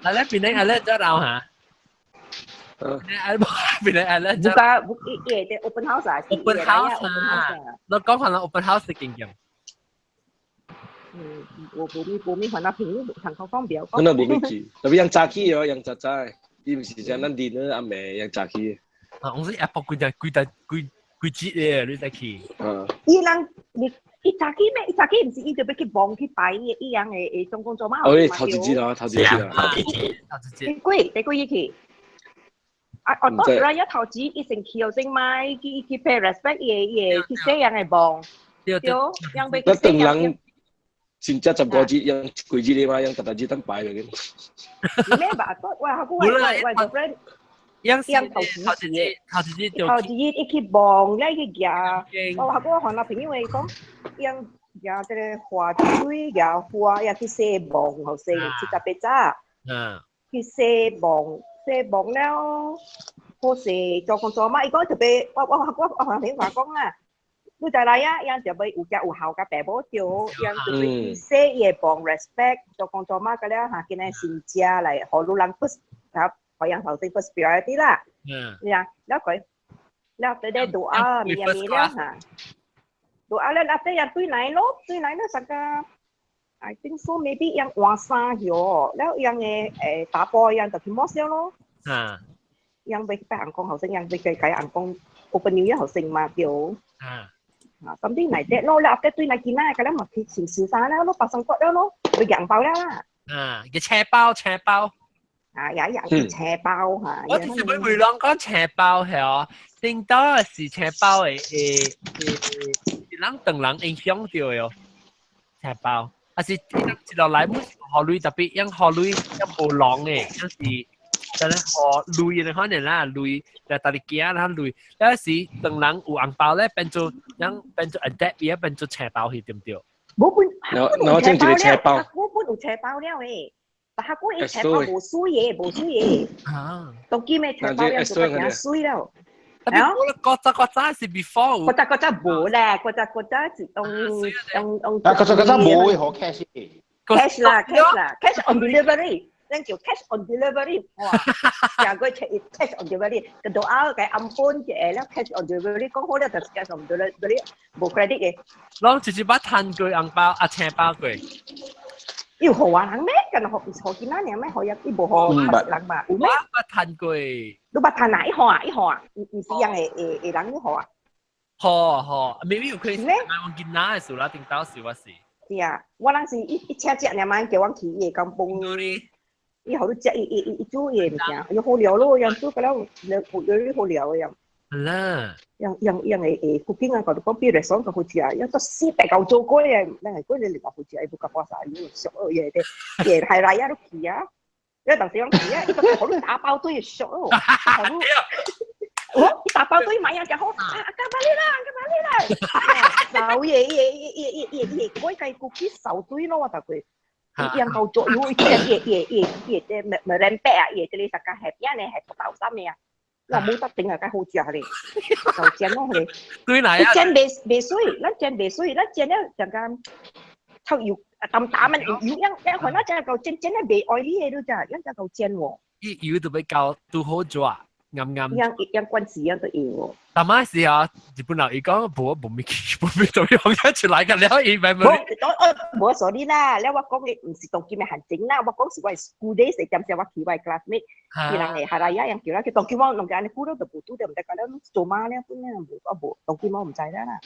Island pinai island orang ha. Pinai island.
Buka, iya, open house ah.
Open house ah. Lo kau kalau open house是经验。
冇咩可能平行方方表。
可能冇咩字，特別樣炸起哦，樣炸炸，伊唔是像咱啲咧阿妹樣炸起。
我是 Apple 幾節嘅，你睇去。
伊人伊炸起咩？伊炸起唔是伊就俾佢綁去擺伊樣嘅中工做嘛？
哦，頭一節啦，頭一節。
幾貴一期？我當然一頭紙一成期又成買，佢 pay respect 嘢，佢寫樣係綁。對，樣俾佢寫樣。
先只10個字，yang 幾字你嘛，yang 特字等擺嚟嘅。
咩吧？喂 friend。yang投資一去望咧去夾，我韓國朋友嚟講，yang 夾即係花水夾花，又去射望後生，切特別渣，去射望了，好射做工作嘛，伊講特別，我韓朋友話講啊，你就嚟啊，yang 就俾有夾有效嘅爸爸條，yang 特別去射嘢望 respect 做工作嘛，嗰啲嚇見係善家嚟，何路人不嚇。可yang 頭先 first priority 啦，呀，แล้ว佢哋doa มีแล้วฮะ doa แล้วafter ยังตุ้ยไหน咯สักกะ I think so maybe ยังวาซาอยู่แล้วยัง打波ยัง就去摸燒咯，ยังไปอังกง後生ยังไป計อังกง open new year 後生嘛叫，咁啲嚟啫咯，แล้ว after ตุ้ยไหนกิน啦，咁แล้ว咪去前小山แล้ว咯，白生骨แล้ว咯，ไป洋包แล้ว啦，
嘅車包。
有人斜包嚇，
我之前咪回兩講斜包係哦，正當是斜包人等人影響到嘅斜包，還是接落來冇學類特別，因學類因冇浪嘅，有時就咧學類嘅可能啦，類就大力驚啦類，有時等人有紅包咧變做 adapt 嘢變做斜包係點對？
冇本斜包咧，冇本有斜包了誒。但係嗰啲斜包冇水嘢，到幾咩斜包咧就變水了。
嗰隻是 before，
嗰隻冇咧，嗰隻是用。
嗰隻冇好
cash 啦 ，cash on delivery， 呢叫 cash on delivery， 哇！成個 cash on delivery， 個度拗嘅暗盤嘅咧 cash on delivery， 講好咧就 cash on delivery， 冇 credit 嘅。
攞直接把攤具紅包斜包佢。
要好玩人咩？กัน好見啦，你咩好有啲部好人嘛？有咩？
不攤句，
你不攤哪一號啊？唔是人誒人呢號啊？
好，未必有可以咩？我見哪嘅時候啦，定到時我是。
係啊，我嗰時一車隻你咪叫我去嘢咁崩，以後都隻一煮嘢唔正，要好料咯，樣煮嘅啦，有好料嘅樣。
啦，yang
cooking kalau kau pergi restoran kau hujia, yang tu si pegang jogo ya, nah kau ni lepas hujia ibu kapal saya ni, syok ya deh, ya hari raya tu kia, ya当时yang kia, itu kau lu 打包堆syok lo, oh 打包堆買嘢就好，加埋啦，手嘢，可以計 cookie 手堆咯，我就佢。yang kau jok you itu yang merempet ah, jadi sekarang happy ni happy tahu sama ya. 我冇得頂啊，梗係好食咧，就煎咯佢。
對嚟啊！
煎未水，咱煎未水，咱煎咧就咁抽油淡淡嘅油，因可能就係夠煎咧未愛啲嘢都咋，因就夠煎喎。
啲油都比較都好做啊，啱。
因關事因都要喎。
但係時候日本人伊講冇咩做樣一出嚟㗎，你可以咪
冇所啲啦，你我講你唔是當見咩行整啦，我講是我係 school days 時陣時我企位 classmate， 佢人係係呀，人叫啦，佢當見我弄緊你估到就冇都唔得㗎啦，做媽咧本咧冇當見我唔制啦。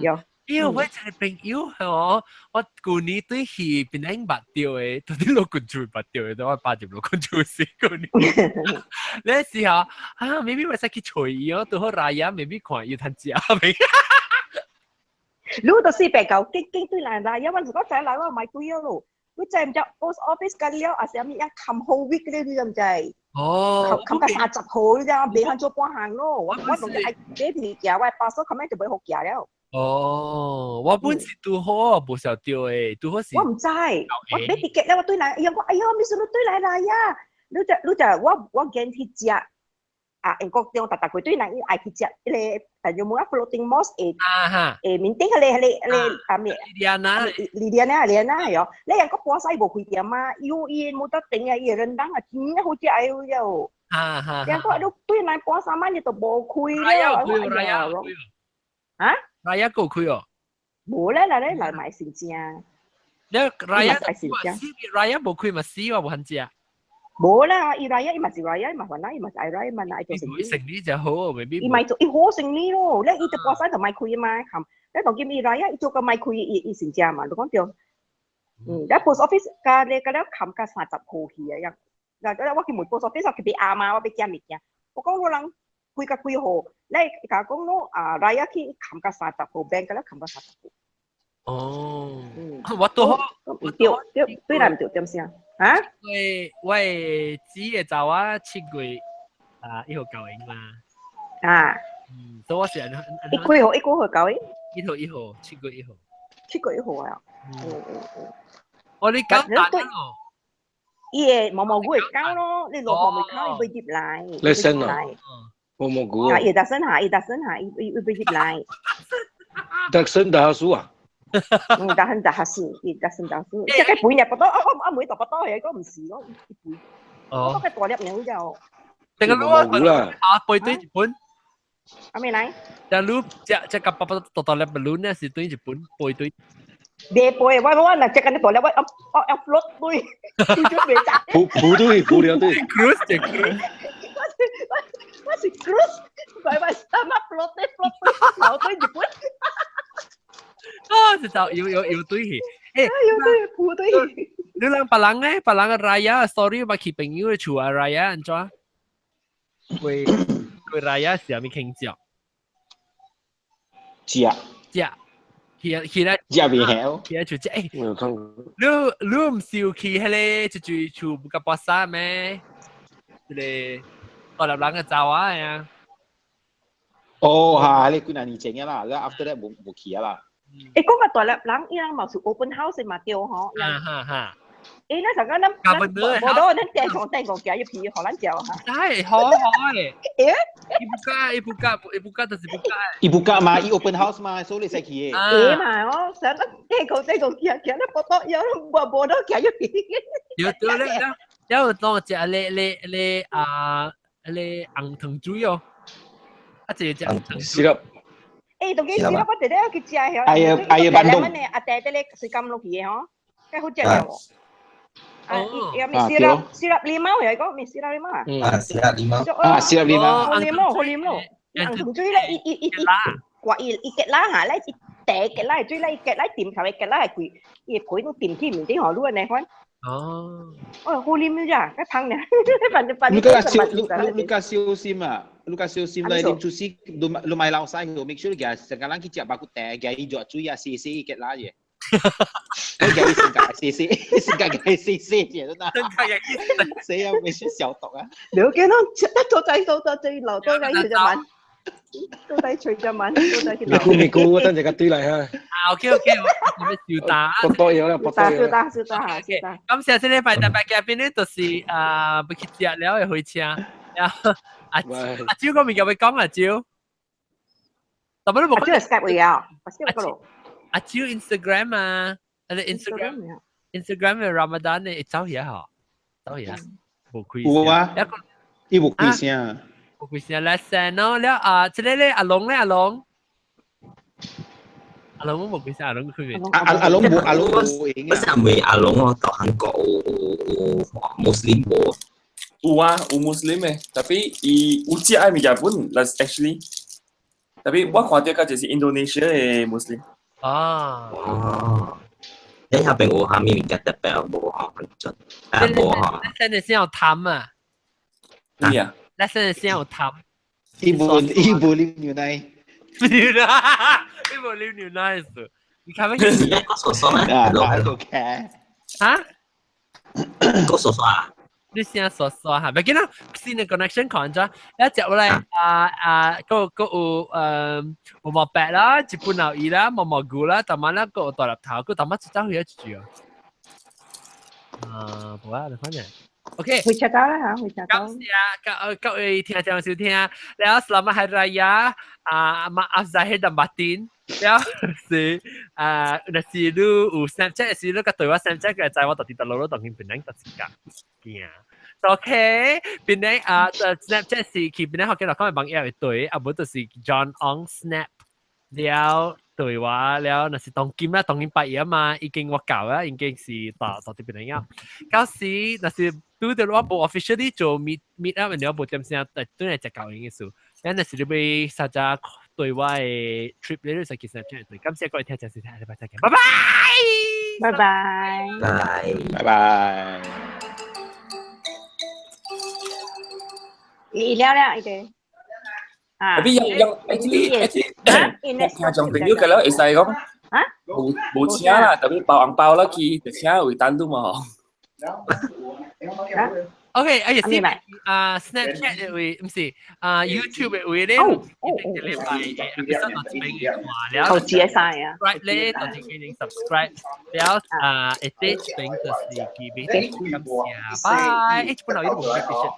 有。
因為我係朋友係我舊年對佢變緊白掉嘅，到啲老觀眾白掉嘅，都我8點老觀眾死舊年。你時候maybe 我使去隨意哦，到好raya maybe 看要睇食未？
如果是白狗，經對嚟raya，我如果仔嚟我買對咯，我真唔知 post office 㗎了，啊上面一 come whole week 咧，你就唔知。哦，冚個30號咋，未肯做半行咯，我同你係幾條嘅，我巴蘇咁樣就唔好夾了。哦，
我本是拄好無少掉誒，拄好是。
我唔知，我俾 ticket 咧，我對嚟，我哎呀，咪算你對嚟啦呀！你就我見去食啊，英國用特佢對嚟愛去食，你但有冇啊 floating moss 誒面頂係啊咩？利安娜係哦，你人個波西無開店嘛，有嘢冇得頂啊，嘢人當啊，真係好似哎呦，人個都對嚟波三萬你都冇開了，啊
？raya 夠開哦，
冇咧，嚟買成隻啊！
你 raya 冇開咪死我冇肯知啊！
冇啦，伊 raya 伊咪是 raya， 伊咪還啦，伊咪是 raya， 咪嚟做
成呢就好，未必。
伊咪做伊好成呢咯，咧伊就過山就買開嘛，冚，咧當見伊 raya 伊做個買開伊成隻嘛，你講掉，咧 post office 㗎咧，咧冚㗎30號去啊，嗱，我去門 post office 我去俾阿媽，我俾家物件，我講我人。幾號？你講咯啊，raya 去冚個30號 bank 㗎啦，冚個30號。哦。
我都好，
對啦，唔對點先啊？
喂，只嘅就啊7月1號教英嘛。
啊，
所以我成日
一個月教英
？1號7月1號。
7月1號啊？
我哋教大咯。
伊嘅毛毛菇會教咯，你落學未教，伊會入嚟。
你先啊？毛毛菇啊？
伊特森下，伊會入嚟。
特森大叔啊？
但係下先，特森大叔，即係半日不多，我每度不多嘅，嗰唔是咯，半。我嘅大粒鳥就。
定係攞背對日本。
咩嚟？
就攞只個爸爸大粒balloon咧，是對日本背對。
Dia boleh, wah nak cakap ni boleh, upload tu, tujuh beca.
補了對。
Cruise.
Masih cruise, bye sama upload tu, laut tu Jepun.
就有對去，
有對。
你兩別人咧，別人嘅 Raya story 咪佢朋友嘅厝啊 Raya 安怎？佢 Raya 是咪傾著？食。佢咧，
食未曉，
佢咧就即誒，你唔笑佢迄個就厝不甲巴沙咩？即個大粒人嘅走啊！
哦，嚇，你幾年前嘅啦，然後 after that 冇去啦。
誒，嗰個大粒人，伊人冇做 open house 嘛對嗬？
哈。
誒，那陣間咱我都咱地方帶個家一批荷蘭椒嚇。
係好誒。伊不加，就是不加。
伊不加嘛，伊 open house 嘛，所以你使去嘅。
誒嘛，我想得地個家那波多有冇多家一批。
有對咧，有當只你紅糖水哦，只紅糖水。
誒，當然是啦，我哋咧去食係。
哎呀，板東。
阿爹哋咧是咁落去嘅嗬，梗好食嘅。有咪sirap limau ya kok mi sirap limau
sirap limau
sirap limau
limau ăn thùng chuối lấy quả iket lá hả lấy tệ cái lá chuối lấy cái lá tìm thằng cái lá quỷ ये quỷ nó tìm khi mình thấy họ luôn này khoan hồ lim nữa à cái thằng này
Lucas sim à Lucas sim là lim chuối lumai lao sai hiểu make sure kìa sekarang kita baku tè kìa ý dọa chuối à xì iket lá vậy cái gãy sinh gãy CC vậy đó死啊！未算小毒啊！
你見到到底留多緊佢就問，到底隨就問，到底佢
你估等陣間堆嚟嚇。
OK，我哋笑打。
博多嘢啦，博多嘢。
笑打。
咁下次禮拜特別嘉賓咧，就是不去食了嘅開車，然後阿蕉嗰邊有冇講阿蕉？但係都冇。
阿蕉係 Skype 會啊，阿蕉嗰度。
阿蕉 Instagram 啊，你 Instagram 嘅 Ramadan 你走嘢嚇，走嘢，冇開。
有啊，伊冇開聲，
冇開聲咧聲咯，了即係咧阿龍冇開聲，阿龍佢嘅。
阿龍冇，
我想問阿龍哦，到韓國有 Muslim 冇？
有啊，有 Muslim 嘅，tapi有隻愛咪日本 ，that's actually，tapi 我看到嘅就是 Indonesia 嘅 Muslim。
你下邊有蝦米物件特別無嗬？無嗬。
你先有淡啊？
咩啊？
你先有淡。
伊冇啉牛奶。
伊冇啉牛奶是？你看咩？
個叔叔啊？
哪個嘅？
啊？
個叔叔啊？
你先說嚇，咪見到新嘅 connection 講咗，一隻咧個有毛毛白啦，日本牛耳啦，毛毛菇啦，同埋咧個大粒頭，個同埋走去一住啊！好啊，你翻嚟。OK，
會查到啦嚇，會查到。
咁啊，各位聽眾小聽，แล้ว selamat hari raya maaf Zahir dan batin，แล้ว是nasi lu Snapchat 是lu 個對話 Snapchat 嘅就係我特地錄當佢變成特時間嘅。OK，變成Snapchat 是佢變成學嘅落講係網頁對，啊冇就是 John on Snap，แล้ว對話แล้ว那是當今啦，當今八月嘛，已經我搞啦，已經是到啲變成嗰時那是。都對我冇 officially 做 meet up，然後冇點先，但都係只教應嘅數。咁那時你會實際對我嘅 trip 你都實其實真係對。咁謝各位聽眾先睇，禮拜再見，拜
拜。
你聊聊一啲。
Tapi yang actually聽眾朋友嘅咧，會使講冇請啦，特別包紅包啦，佢就請會單獨嘛。
OK，哎呀，先Snapchat 嘅會，唔是YouTube 嘅會咧，一定禮拜episode 到這邊嘅話了，
投資晒啊
，subscribe 咧，到這邊 subscribe，了一啲邊就是佢邊，感謝，拜，本來呢度冇 appreciate。